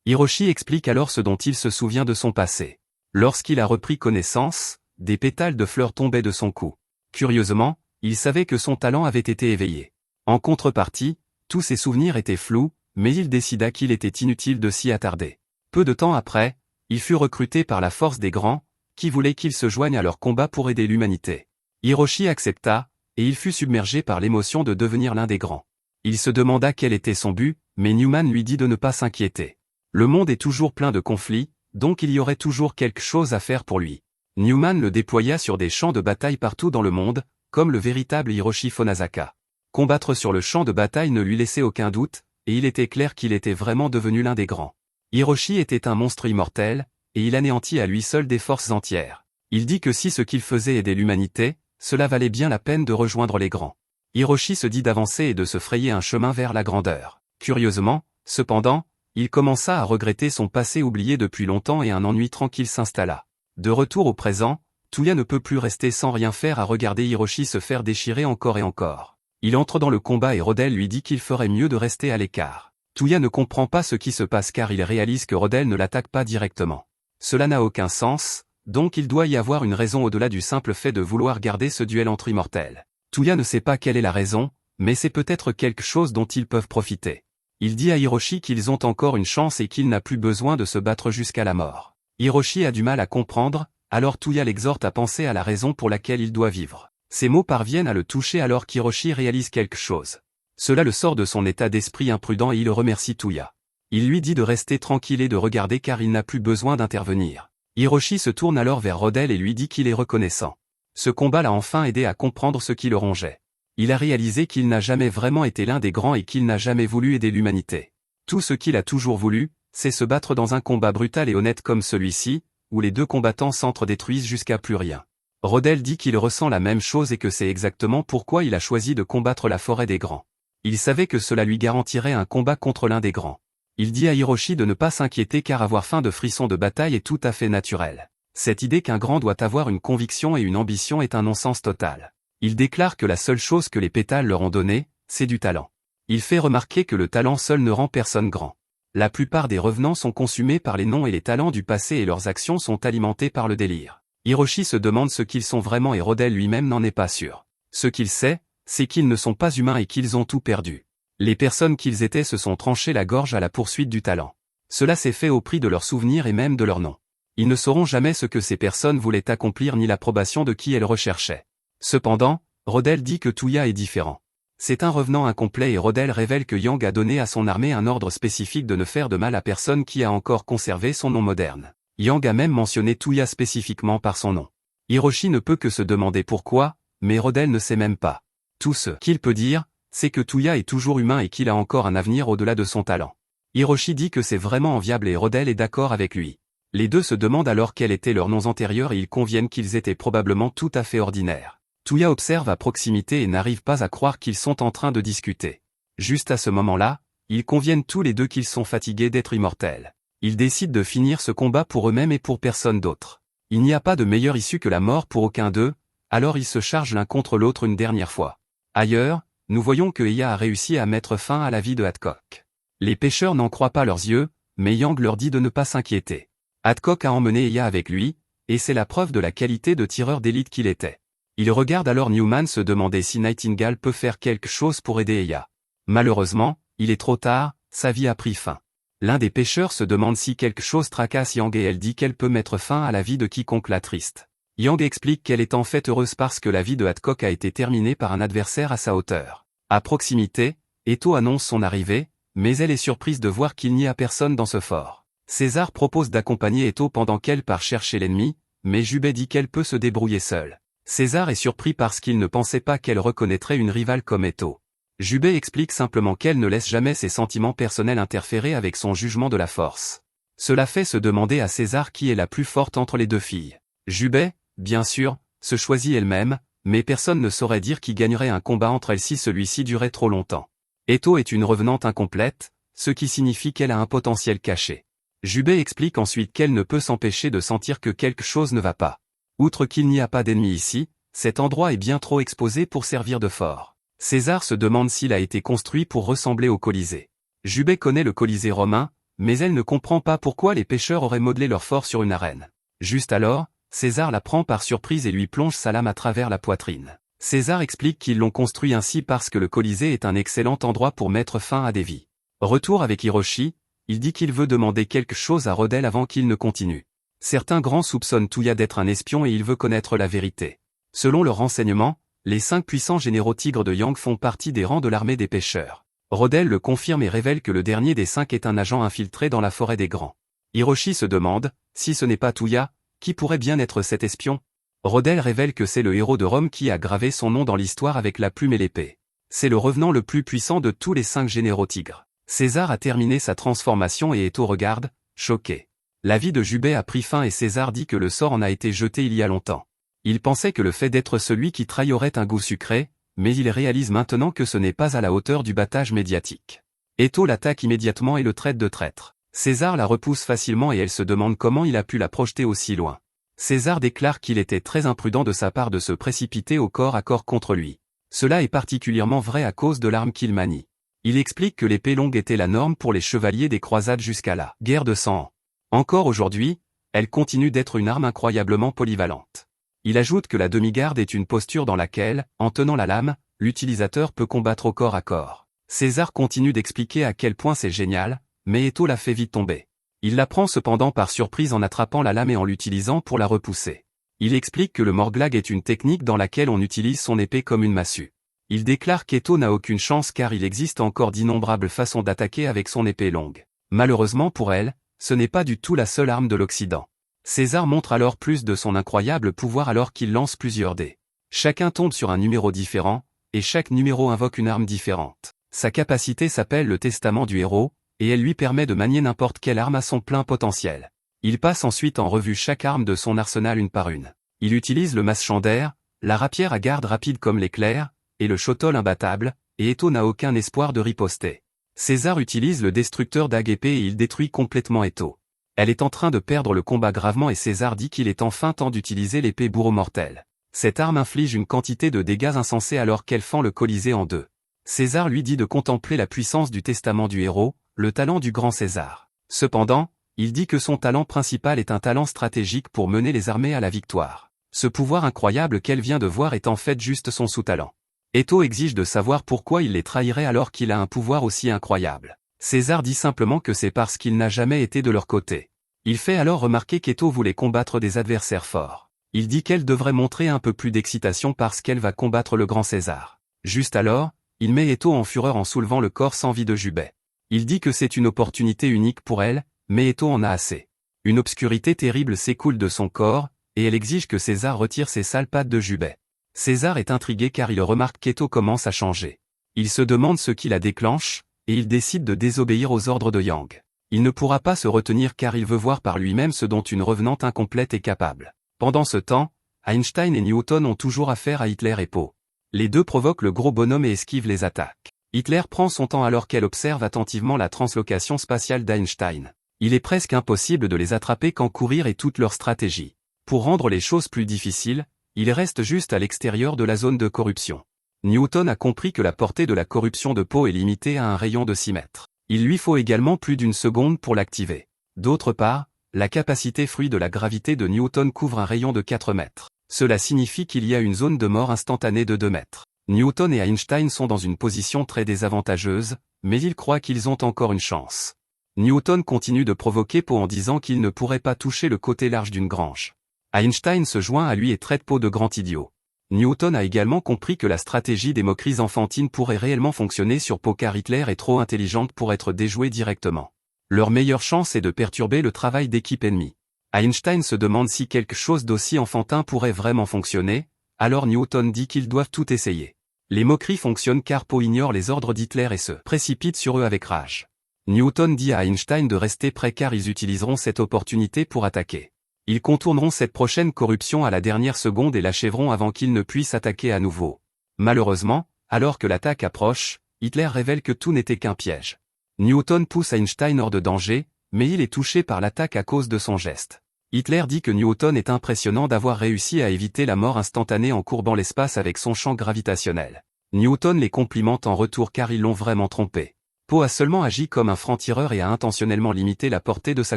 Hiroshi explique alors ce dont il se souvient de son passé. Lorsqu'il a repris connaissance, des pétales de fleurs tombaient de son cou. Curieusement, il savait que son talent avait été éveillé. En contrepartie, tous ses souvenirs étaient flous, mais il décida qu'il était inutile de s'y attarder. Peu de temps après, il fut recruté par la force des grands, qui voulaient qu'il se joigne à leur combat pour aider l'humanité. Hiroshi accepta, et il fut submergé par l'émotion de devenir l'un des grands. Il se demanda quel était son but, mais Newman lui dit de ne pas s'inquiéter. Le monde est toujours plein de conflits, donc il y aurait toujours quelque chose à faire pour lui. Newman le déploya sur des champs de bataille partout dans le monde, comme le véritable Hiroshi Fonazaka. Combattre sur le champ de bataille ne lui laissait aucun doute, et il était clair qu'il était vraiment devenu l'un des grands. Hiroshi était un monstre immortel, et il anéantit à lui seul des forces entières. Il dit que si ce qu'il faisait aidait l'humanité, cela valait bien la peine de rejoindre les grands. Hiroshi se dit d'avancer et de se frayer un chemin vers la grandeur. Curieusement, cependant, il commença à regretter son passé oublié depuis longtemps et un ennui tranquille s'installa. De retour au présent, Touya ne peut plus rester sans rien faire à regarder Hiroshi se faire déchirer encore et encore. Il entre dans le combat et Rodel lui dit qu'il ferait mieux de rester à l'écart. Touya ne comprend pas ce qui se passe car il réalise que Rodel ne l'attaque pas directement. Cela n'a aucun sens, donc il doit y avoir une raison au-delà du simple fait de vouloir garder ce duel entre immortels. Touya ne sait pas quelle est la raison, mais c'est peut-être quelque chose dont ils peuvent profiter. Il dit à Hiroshi qu'ils ont encore une chance et qu'il n'a plus besoin de se battre jusqu'à la mort. Hiroshi a du mal à comprendre, alors Touya l'exhorte à penser à la raison pour laquelle il doit vivre. Ces mots parviennent à le toucher alors qu'Hiroshi réalise quelque chose. Cela le sort de son état d'esprit imprudent et il remercie Touya. Il lui dit de rester tranquille et de regarder car il n'a plus besoin d'intervenir. Hiroshi se tourne alors vers Rodel et lui dit qu'il est reconnaissant. Ce combat l'a enfin aidé à comprendre ce qui le rongeait. Il a réalisé qu'il n'a jamais vraiment été l'un des grands et qu'il n'a jamais voulu aider l'humanité. Tout ce qu'il a toujours voulu, c'est se battre dans un combat brutal et honnête comme celui-ci, où les deux combattants s'entre-détruisent jusqu'à plus rien. Rodel dit qu'il ressent la même chose et que c'est exactement pourquoi il a choisi de combattre la forêt des grands. Il savait que cela lui garantirait un combat contre l'un des grands. Il dit à Hiroshi de ne pas s'inquiéter car avoir faim de frissons de bataille est tout à fait naturel. Cette idée qu'un grand doit avoir une conviction et une ambition est un non-sens total. Il déclare que la seule chose que les pétales leur ont donnée, c'est du talent. Il fait remarquer que le talent seul ne rend personne grand. La plupart des revenants sont consumés par les noms et les talents du passé et leurs actions sont alimentées par le délire. Hiroshi se demande ce qu'ils sont vraiment et Rodel lui-même n'en est pas sûr. Ce qu'il sait, c'est qu'ils ne sont pas humains et qu'ils ont tout perdu. Les personnes qu'ils étaient se sont tranchées la gorge à la poursuite du talent. Cela s'est fait au prix de leurs souvenirs et même de leur nom. Ils ne sauront jamais ce que ces personnes voulaient accomplir ni l'approbation de qui elles recherchaient. Cependant, Rodel dit que Touya est différent. C'est un revenant incomplet et Rodel révèle que Yang a donné à son armée un ordre spécifique de ne faire de mal à personne qui a encore conservé son nom moderne. Yang a même mentionné Touya spécifiquement par son nom. Hiroshi ne peut que se demander pourquoi, mais Rodel ne sait même pas. Tout ce qu'il peut dire, c'est que Touya est toujours humain et qu'il a encore un avenir au-delà de son talent. Hiroshi dit que c'est vraiment enviable et Rodel est d'accord avec lui. Les deux se demandent alors quels étaient leurs noms antérieurs et ils conviennent qu'ils étaient probablement tout à fait ordinaires. Touya observe à proximité et n'arrive pas à croire qu'ils sont en train de discuter. Juste à ce moment-là, ils conviennent tous les deux qu'ils sont fatigués d'être immortels. Ils décident de finir ce combat pour eux-mêmes et pour personne d'autre. Il n'y a pas de meilleure issue que la mort pour aucun d'eux, alors ils se chargent l'un contre l'autre une dernière fois. Ailleurs, nous voyons que Eya a réussi à mettre fin à la vie de Hadcock. Les pêcheurs n'en croient pas leurs yeux, mais Yang leur dit de ne pas s'inquiéter. Hadcock a emmené Eya avec lui, et c'est la preuve de la qualité de tireur d'élite qu'il était. Il regarde alors Newman se demander si Nightingale peut faire quelque chose pour aider Eya. Malheureusement, il est trop tard, sa vie a pris fin. L'un des pêcheurs se demande si quelque chose tracasse Yang et elle dit qu'elle peut mettre fin à la vie de quiconque la triste. Yang explique qu'elle est en fait heureuse parce que la vie de Hadcock a été terminée par un adversaire à sa hauteur. À proximité, Eto annonce son arrivée, mais elle est surprise de voir qu'il n'y a personne dans ce fort. César propose d'accompagner Eto pendant qu'elle part chercher l'ennemi, mais Jubei dit qu'elle peut se débrouiller seule. César est surpris parce qu'il ne pensait pas qu'elle reconnaîtrait une rivale comme Eto. Jubei explique simplement qu'elle ne laisse jamais ses sentiments personnels interférer avec son jugement de la force. Cela fait se demander à César qui est la plus forte entre les deux filles. Jubei, bien sûr, se choisit elle-même, mais personne ne saurait dire qui gagnerait un combat entre elles si celui-ci durait trop longtemps. Eto est une revenante incomplète, ce qui signifie qu'elle a un potentiel caché. Jubei explique ensuite qu'elle ne peut s'empêcher de sentir que quelque chose ne va pas. Outre qu'il n'y a pas d'ennemis ici, cet endroit est bien trop exposé pour servir de fort. César se demande s'il a été construit pour ressembler au Colisée. Jubei connaît le Colisée romain, mais elle ne comprend pas pourquoi les pêcheurs auraient modelé leur fort sur une arène. Juste alors, César la prend par surprise et lui plonge sa lame à travers la poitrine. César explique qu'ils l'ont construit ainsi parce que le Colisée est un excellent endroit pour mettre fin à des vies. Retour avec Hiroshi, il dit qu'il veut demander quelque chose à Rodel avant qu'il ne continue. Certains grands soupçonnent Touya d'être un espion et il veut connaître la vérité. Selon leurs renseignements, les 5 puissants généraux tigres de Yang font partie des rangs de l'armée des pêcheurs. Rodel le confirme et révèle que le dernier des 5 est un agent infiltré dans la forêt des Grands. Hiroshi se demande, si ce n'est pas Touya, qui pourrait bien être cet espion? Rodel révèle que c'est le héros de Rome qui a gravé son nom dans l'histoire avec la plume et l'épée. C'est le revenant le plus puissant de tous les 5 généraux tigres. César a terminé sa transformation et Eto regarde, choqué. La vie de Jubei a pris fin et César dit que le sort en a été jeté il y a longtemps. Il pensait que le fait d'être celui qui trahit aurait un goût sucré, mais il réalise maintenant que ce n'est pas à la hauteur du battage médiatique. Eto l'attaque immédiatement et le traite de traître. César la repousse facilement et elle se demande comment il a pu la projeter aussi loin. César déclare qu'il était très imprudent de sa part de se précipiter au corps à corps contre lui. Cela est particulièrement vrai à cause de l'arme qu'il manie. Il explique que l'épée longue était la norme pour les chevaliers des croisades jusqu'à la guerre de 100 ans. Encore aujourd'hui, elle continue d'être une arme incroyablement polyvalente. Il ajoute que la demi-garde est une posture dans laquelle, en tenant la lame, l'utilisateur peut combattre au corps à corps. César continue d'expliquer à quel point c'est génial, mais Eto la fait vite tomber. Il la prend cependant par surprise en attrapant la lame et en l'utilisant pour la repousser. Il explique que le morglag est une technique dans laquelle on utilise son épée comme une massue. Il déclare qu'Eto n'a aucune chance car il existe encore d'innombrables façons d'attaquer avec son épée longue. Malheureusement pour elle, ce n'est pas du tout la seule arme de l'Occident. César montre alors plus de son incroyable pouvoir alors qu'il lance plusieurs dés. Chacun tombe sur un numéro différent, et chaque numéro invoque une arme différente. Sa capacité s'appelle le Testament du héros, et elle lui permet de manier n'importe quelle arme à son plein potentiel. Il passe ensuite en revue chaque arme de son arsenal une par une. Il utilise le mace-chandaire, la rapière à garde rapide comme l'éclair, et le shotol imbattable, et Eto n'a aucun espoir de riposter. César utilise le destructeur dague épée et il détruit complètement Eto. Elle est en train de perdre le combat gravement et César dit qu'il est enfin temps d'utiliser l'épée bourreau mortelle. Cette arme inflige une quantité de dégâts insensés alors qu'elle fend le Colisée en deux. César lui dit de contempler la puissance du testament du héros, le talent du grand César. Cependant, il dit que son talent principal est un talent stratégique pour mener les armées à la victoire. Ce pouvoir incroyable qu'elle vient de voir est en fait juste son sous-talent. Eto exige de savoir pourquoi il les trahirait alors qu'il a un pouvoir aussi incroyable. César dit simplement que c'est parce qu'il n'a jamais été de leur côté. Il fait alors remarquer qu'Eto voulait combattre des adversaires forts. Il dit qu'elle devrait montrer un peu plus d'excitation parce qu'elle va combattre le grand César. Juste alors, il met Eto en fureur en soulevant le corps sans vie de Jubei. Il dit que c'est une opportunité unique pour elle, mais Eto en a assez. Une obscurité terrible s'écoule de son corps, et elle exige que César retire ses sales pattes de Jubei. César est intrigué car il remarque qu'Eto commence à changer. Il se demande ce qui la déclenche, et il décide de désobéir aux ordres de Yang. Il ne pourra pas se retenir car il veut voir par lui-même ce dont une revenante incomplète est capable. Pendant ce temps, Einstein et Newton ont toujours affaire à Hitler et Poe. Les deux provoquent le gros bonhomme et esquivent les attaques. Hitler prend son temps alors qu'elle observe attentivement la translocation spatiale d'Einstein. Il est presque impossible de les attraper quand courir est toute leur stratégie. Pour rendre les choses plus difficiles, il reste juste à l'extérieur de la zone de corruption. Newton a compris que la portée de la corruption de Poe est limitée à un rayon de 6 mètres. Il lui faut également plus d'une seconde pour l'activer. D'autre part, la capacité fruit de la gravité de Newton couvre un rayon de 4 mètres. Cela signifie qu'il y a une zone de mort instantanée de 2 mètres. Newton et Einstein sont dans une position très désavantageuse, mais ils croient qu'ils ont encore une chance. Newton continue de provoquer Poe en disant qu'il ne pourrait pas toucher le côté large d'une grange. Einstein se joint à lui et traite Poe de grand idiot. Newton a également compris que la stratégie des moqueries enfantines pourrait réellement fonctionner sur Poe car Hitler est trop intelligente pour être déjouée directement. Leur meilleure chance est de perturber le travail d'équipe ennemie. Einstein se demande si quelque chose d'aussi enfantin pourrait vraiment fonctionner, alors Newton dit qu'ils doivent tout essayer. Les moqueries fonctionnent car Poe ignore les ordres d'Hitler et se précipite sur eux avec rage. Newton dit à Einstein de rester prêt car ils utiliseront cette opportunité pour attaquer. Ils contourneront cette prochaine corruption à la dernière seconde et l'achèveront avant qu'ils ne puissent attaquer à nouveau. Malheureusement, alors que l'attaque approche, Hitler révèle que tout n'était qu'un piège. Newton pousse Einstein hors de danger, mais il est touché par l'attaque à cause de son geste. Hitler dit que Newton est impressionnant d'avoir réussi à éviter la mort instantanée en courbant l'espace avec son champ gravitationnel. Newton les complimente en retour car ils l'ont vraiment trompé. Poe a seulement agi comme un franc-tireur et a intentionnellement limité la portée de sa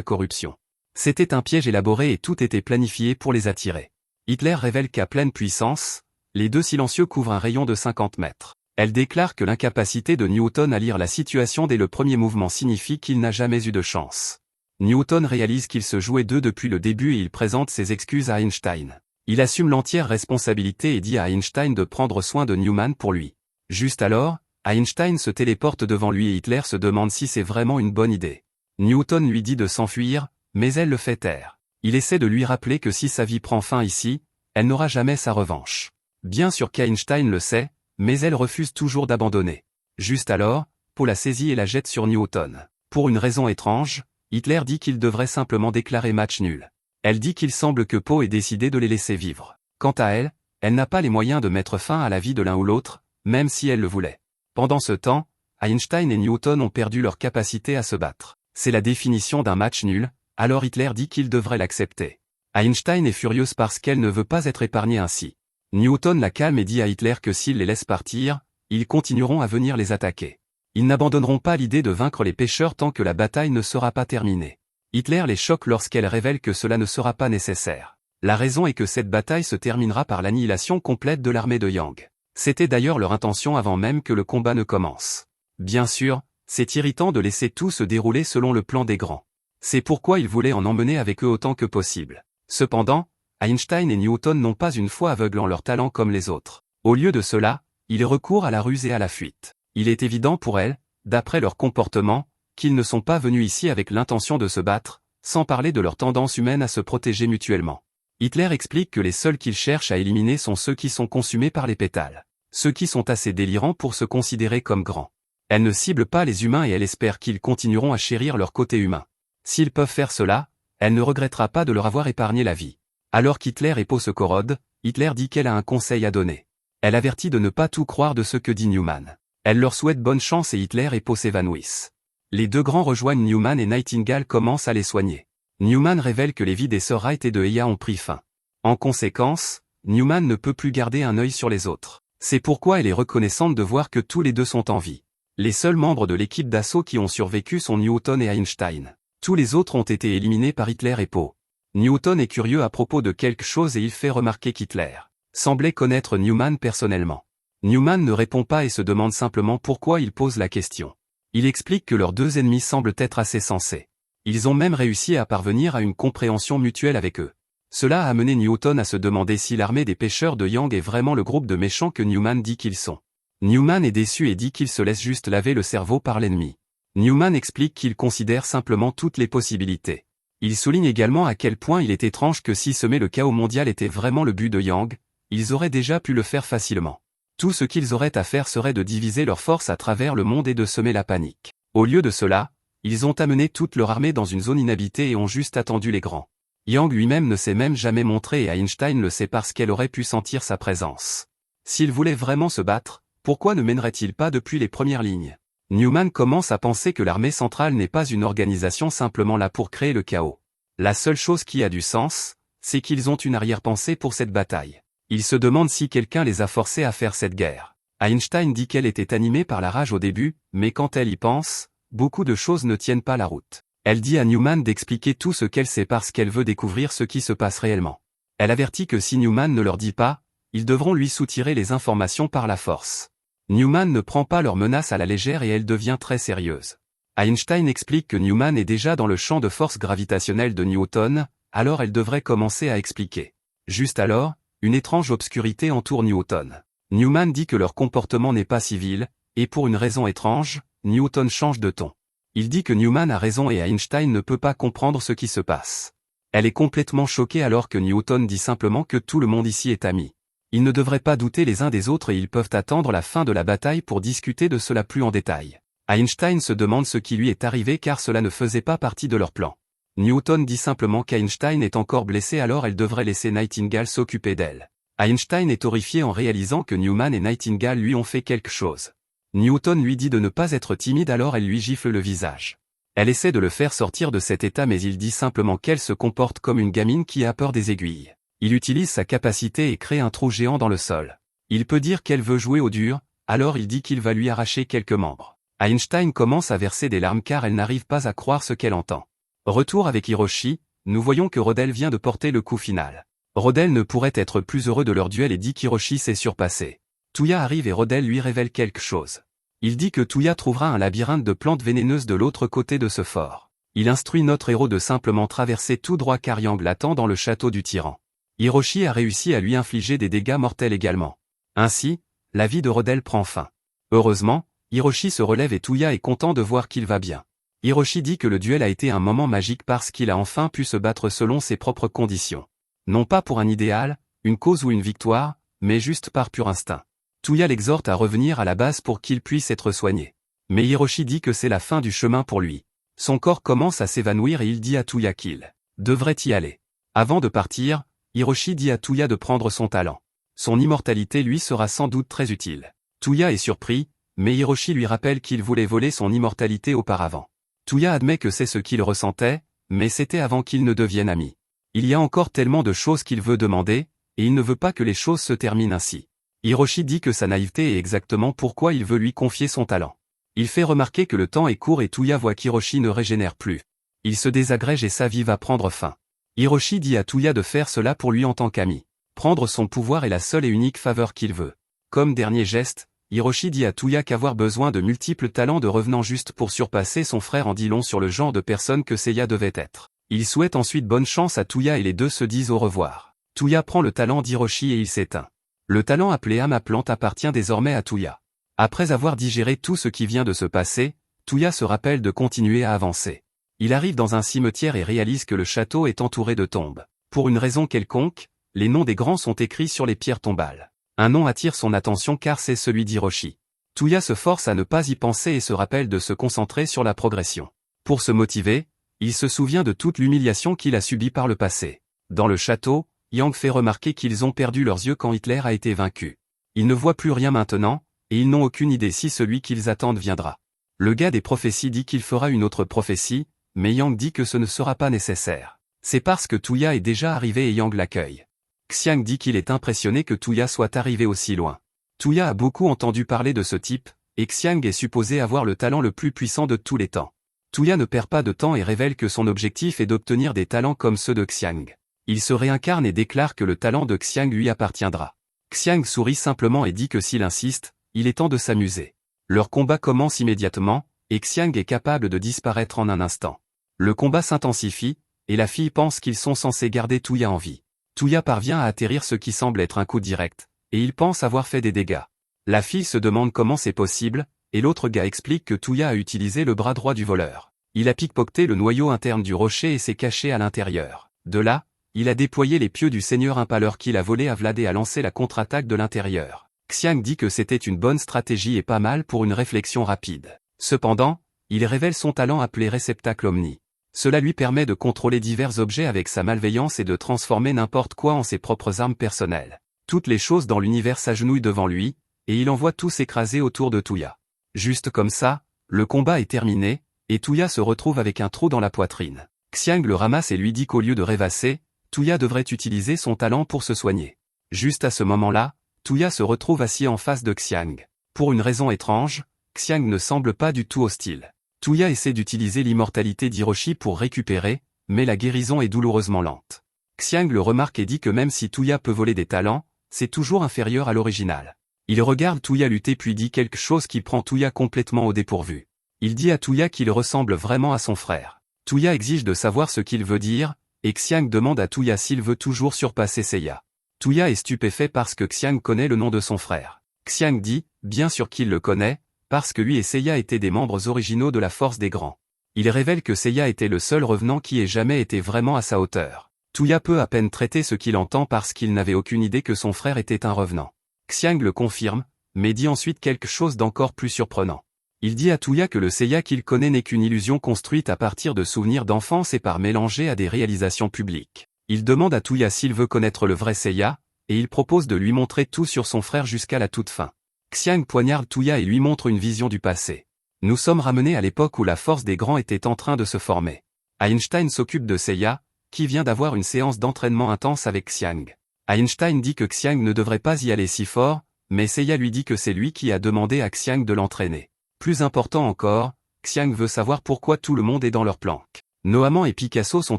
corruption. C'était un piège élaboré et tout était planifié pour les attirer. Hitler révèle qu'à pleine puissance, les deux silencieux couvrent un rayon de 50 mètres. Elle déclare que l'incapacité de Newton à lire la situation dès le premier mouvement signifie qu'il n'a jamais eu de chance. Newton réalise qu'il se jouait d'eux depuis le début et il présente ses excuses à Einstein. Il assume l'entière responsabilité et dit à Einstein de prendre soin de Newman pour lui. Juste alors, Einstein se téléporte devant lui et Hitler se demande si c'est vraiment une bonne idée. Newton lui dit de s'enfuir, mais elle le fait taire. Il essaie de lui rappeler que si sa vie prend fin ici, elle n'aura jamais sa revanche. Bien sûr qu'Einstein le sait, mais elle refuse toujours d'abandonner. Juste alors, Poe la saisit et la jette sur Newton. Pour une raison étrange, Hitler dit qu'il devrait simplement déclarer match nul. Elle dit qu'il semble que Poe ait décidé de les laisser vivre. Quant à elle, elle n'a pas les moyens de mettre fin à la vie de l'un ou l'autre, même si elle le voulait. Pendant ce temps, Einstein et Newton ont perdu leur capacité à se battre. C'est la définition d'un match nul, alors Hitler dit qu'il devrait l'accepter. Einstein est furieuse parce qu'elle ne veut pas être épargnée ainsi. Newton la calme et dit à Hitler que s'il les laisse partir, ils continueront à venir les attaquer. Ils n'abandonneront pas l'idée de vaincre les pêcheurs tant que la bataille ne sera pas terminée. Hitler les choque lorsqu'elle révèle que cela ne sera pas nécessaire. La raison est que cette bataille se terminera par l'annihilation complète de l'armée de Yang. C'était d'ailleurs leur intention avant même que le combat ne commence. Bien sûr, c'est irritant de laisser tout se dérouler selon le plan des grands. C'est pourquoi ils voulaient en emmener avec eux autant que possible. Cependant, Einstein et Newton n'ont pas une foi aveugle en leur talent comme les autres. Au lieu de cela, ils recourent à la ruse et à la fuite. Il est évident pour elles, d'après leur comportement, qu'ils ne sont pas venus ici avec l'intention de se battre, sans parler de leur tendance humaine à se protéger mutuellement. Hitler explique que les seuls qu'ils cherchent à éliminer sont ceux qui sont consumés par les pétales. Ceux qui sont assez délirants pour se considérer comme grands. Elle ne cible pas les humains et elle espère qu'ils continueront à chérir leur côté humain. S'ils peuvent faire cela, elle ne regrettera pas de leur avoir épargné la vie. Alors qu'Hitler et Poe se corrodent, Hitler dit qu'elle a un conseil à donner. Elle avertit de ne pas tout croire de ce que dit Newman. Elle leur souhaite bonne chance et Hitler et Poe s'évanouissent. Les deux grands rejoignent Newman et Nightingale commence à les soigner. Newman révèle que les vies des sœurs Wright et de Heya ont pris fin. En conséquence, Newman ne peut plus garder un œil sur les autres. C'est pourquoi elle est reconnaissante de voir que tous les deux sont en vie. Les seuls membres de l'équipe d'assaut qui ont survécu sont Newton et Einstein. Tous les autres ont été éliminés par Hitler et Poe. Newton est curieux à propos de quelque chose et il fait remarquer qu'Hitler semblait connaître Newman personnellement. Newman ne répond pas et se demande simplement pourquoi il pose la question. Il explique que leurs deux ennemis semblent être assez sensés. Ils ont même réussi à parvenir à une compréhension mutuelle avec eux. Cela a amené Newton à se demander si l'armée des pêcheurs de Yang est vraiment le groupe de méchants que Newman dit qu'ils sont. Newman est déçu et dit qu'il se laisse juste laver le cerveau par l'ennemi. Newman explique qu'il considère simplement toutes les possibilités. Il souligne également à quel point il est étrange que si semer le chaos mondial était vraiment le but de Yang, ils auraient déjà pu le faire facilement. Tout ce qu'ils auraient à faire serait de diviser leurs forces à travers le monde et de semer la panique. Au lieu de cela, ils ont amené toute leur armée dans une zone inhabitée et ont juste attendu les grands. Yang lui-même ne s'est même jamais montré et Einstein le sait parce qu'elle aurait pu sentir sa présence. S'il voulait vraiment se battre, pourquoi ne mènerait-il pas depuis les premières lignes? Newman commence à penser que l'armée centrale n'est pas une organisation simplement là pour créer le chaos. La seule chose qui a du sens, c'est qu'ils ont une arrière-pensée pour cette bataille. Il se demande si quelqu'un les a forcés à faire cette guerre. Einstein dit qu'elle était animée par la rage au début, mais quand elle y pense, beaucoup de choses ne tiennent pas la route. Elle dit à Newman d'expliquer tout ce qu'elle sait parce qu'elle veut découvrir ce qui se passe réellement. Elle avertit que si Newman ne leur dit pas, ils devront lui soutirer les informations par la force. Newman ne prend pas leurs menaces à la légère et elle devient très sérieuse. Einstein explique que Newman est déjà dans le champ de force gravitationnelle de Newton, alors elle devrait commencer à expliquer. Juste alors, Une étrange obscurité entoure Newton. Newman dit que leur comportement n'est pas civil, et pour une raison étrange, Newton change de ton. Il dit que Newman a raison et Einstein ne peut pas comprendre ce qui se passe. Elle est complètement choquée alors que Newton dit simplement que tout le monde ici est ami. Ils ne devraient pas douter les uns des autres et ils peuvent attendre la fin de la bataille pour discuter de cela plus en détail. Einstein se demande ce qui lui est arrivé car cela ne faisait pas partie de leur plan. Newton dit simplement qu'Einstein est encore blessé alors elle devrait laisser Nightingale s'occuper d'elle. Einstein est horrifié en réalisant que Newman et Nightingale lui ont fait quelque chose. Newton lui dit de ne pas être timide alors elle lui gifle le visage. Elle essaie de le faire sortir de cet état mais il dit simplement qu'elle se comporte comme une gamine qui a peur des aiguilles. Il utilise sa capacité et crée un trou géant dans le sol. Il peut dire qu'elle veut jouer au dur, alors il dit qu'il va lui arracher quelques membres. Einstein commence à verser des larmes car elle n'arrive pas à croire ce qu'elle entend. Retour avec Hiroshi, nous voyons que Rodel vient de porter le coup final. Rodel ne pourrait être plus heureux de leur duel et dit qu'Hiroshi s'est surpassé. Touya arrive et Rodel lui révèle quelque chose. Il dit que Touya trouvera un labyrinthe de plantes vénéneuses de l'autre côté de ce fort. Il instruit notre héros de simplement traverser tout droit car Yang l'attend dans le château du tyran. Hiroshi a réussi à lui infliger des dégâts mortels également. Ainsi, la vie de Rodel prend fin. Heureusement, Hiroshi se relève et Touya est content de voir qu'il va bien. Hiroshi dit que le duel a été un moment magique parce qu'il a enfin pu se battre selon ses propres conditions. Non pas pour un idéal, une cause ou une victoire, mais juste par pur instinct. Touya l'exhorte à revenir à la base pour qu'il puisse être soigné. Mais Hiroshi dit que c'est la fin du chemin pour lui. Son corps commence à s'évanouir et il dit à Touya qu'il devrait y aller. Avant de partir, Hiroshi dit à Touya de prendre son talent. Son immortalité lui sera sans doute très utile. Touya est surpris, mais Hiroshi lui rappelle qu'il voulait voler son immortalité auparavant. Touya admet que c'est ce qu'il ressentait, mais c'était avant qu'ils ne deviennent amis. Il y a encore tellement de choses qu'il veut demander, et il ne veut pas que les choses se terminent ainsi. Hiroshi dit que sa naïveté est exactement pourquoi il veut lui confier son talent. Il fait remarquer que le temps est court et Touya voit qu'Hiroshi ne régénère plus. Il se désagrège et sa vie va prendre fin. Hiroshi dit à Touya de faire cela pour lui en tant qu'ami. Prendre son pouvoir est la seule et unique faveur qu'il veut. Comme dernier geste, Hiroshi dit à Touya qu'avoir besoin de multiples talents de revenant juste pour surpasser son frère en dit long sur le genre de personne que Seiya devait être. Il souhaite ensuite bonne chance à Touya et les deux se disent au revoir. Touya prend le talent d'Hiroshi et il s'éteint. Le talent appelé âme à plante appartient désormais à Touya. Après avoir digéré tout ce qui vient de se passer, Touya se rappelle de continuer à avancer. Il arrive dans un cimetière et réalise que le château est entouré de tombes. Pour une raison quelconque, les noms des grands sont écrits sur les pierres tombales. Un nom attire son attention car c'est celui d'Hiroshi. Touya se force à ne pas y penser et se rappelle de se concentrer sur la progression. Pour se motiver, il se souvient de toute l'humiliation qu'il a subie par le passé. Dans le château, Yang fait remarquer qu'ils ont perdu leurs yeux quand Hitler a été vaincu. Ils ne voient plus rien maintenant, et ils n'ont aucune idée si celui qu'ils attendent viendra. Le gars des prophéties dit qu'il fera une autre prophétie, mais Yang dit que ce ne sera pas nécessaire. C'est parce que Touya est déjà arrivé et Yang l'accueille. Xiang dit qu'il est impressionné que Touya soit arrivé aussi loin. Touya a beaucoup entendu parler de ce type, et Xiang est supposé avoir le talent le plus puissant de tous les temps. Touya ne perd pas de temps et révèle que son objectif est d'obtenir des talents comme ceux de Xiang. Il se réincarne et déclare que le talent de Xiang lui appartiendra. Xiang sourit simplement et dit que s'il insiste, il est temps de s'amuser. Leur combat commence immédiatement, et Xiang est capable de disparaître en un instant. Le combat s'intensifie, et la fille pense qu'ils sont censés garder Touya en vie. Touya parvient à atterrir ce qui semble être un coup direct, et il pense avoir fait des dégâts. La fille se demande comment c'est possible, et l'autre gars explique que Touya a utilisé le bras droit du voleur. Il a pickpocketé le noyau interne du rocher et s'est caché à l'intérieur. De là, il a déployé les pieux du seigneur impaleur qu'il a volé à Vlad et a lancé la contre-attaque de l'intérieur. Xiang dit que c'était une bonne stratégie et pas mal pour une réflexion rapide. Cependant, il révèle son talent appelé réceptacle omni. Cela lui permet de contrôler divers objets avec sa malveillance et de transformer n'importe quoi en ses propres armes personnelles. Toutes les choses dans l'univers s'agenouillent devant lui, et il envoie tout s'écraser autour de Touya. Juste comme ça, le combat est terminé, et Touya se retrouve avec un trou dans la poitrine. Xiang le ramasse et lui dit qu'au lieu de rêvasser, Touya devrait utiliser son talent pour se soigner. Juste à ce moment-là, Touya se retrouve assis en face de Xiang. Pour une raison étrange, Xiang ne semble pas du tout hostile. Touya essaie d'utiliser l'immortalité d'Hiroshi pour récupérer, mais la guérison est douloureusement lente. Xiang le remarque et dit que même si Touya peut voler des talents, c'est toujours inférieur à l'original. Il regarde Touya lutter puis dit quelque chose qui prend Touya complètement au dépourvu. Il dit à Touya qu'il ressemble vraiment à son frère. Touya exige de savoir ce qu'il veut dire, et Xiang demande à Touya s'il veut toujours surpasser Seiya. Tuya est stupéfait parce que Xiang connaît le nom de son frère. Xiang dit, bien sûr qu'il le connaît, parce que lui et Seiya étaient des membres originaux de la Force des Grands. Il révèle que Seiya était le seul revenant qui ait jamais été vraiment à sa hauteur. Tuya peut à peine traiter ce qu'il entend parce qu'il n'avait aucune idée que son frère était un revenant. Xiang le confirme, mais dit ensuite quelque chose d'encore plus surprenant. Il dit à Tuya que le Seiya qu'il connaît n'est qu'une illusion construite à partir de souvenirs d'enfance et par mélanger à des réalisations publiques. Il demande à Tuya s'il veut connaître le vrai Seiya, et il propose de lui montrer tout sur son frère jusqu'à la toute fin. Xiang poignarde Tuya et lui montre une vision du passé. Nous sommes ramenés à l'époque où la Force des Grands était en train de se former. Einstein s'occupe de Seiya, qui vient d'avoir une séance d'entraînement intense avec Xiang. Einstein dit que Xiang ne devrait pas y aller si fort, mais Seiya lui dit que c'est lui qui a demandé à Xiang de l'entraîner. Plus important encore, Xiang veut savoir pourquoi tout le monde est dans leur planque. Nohaman et Picasso sont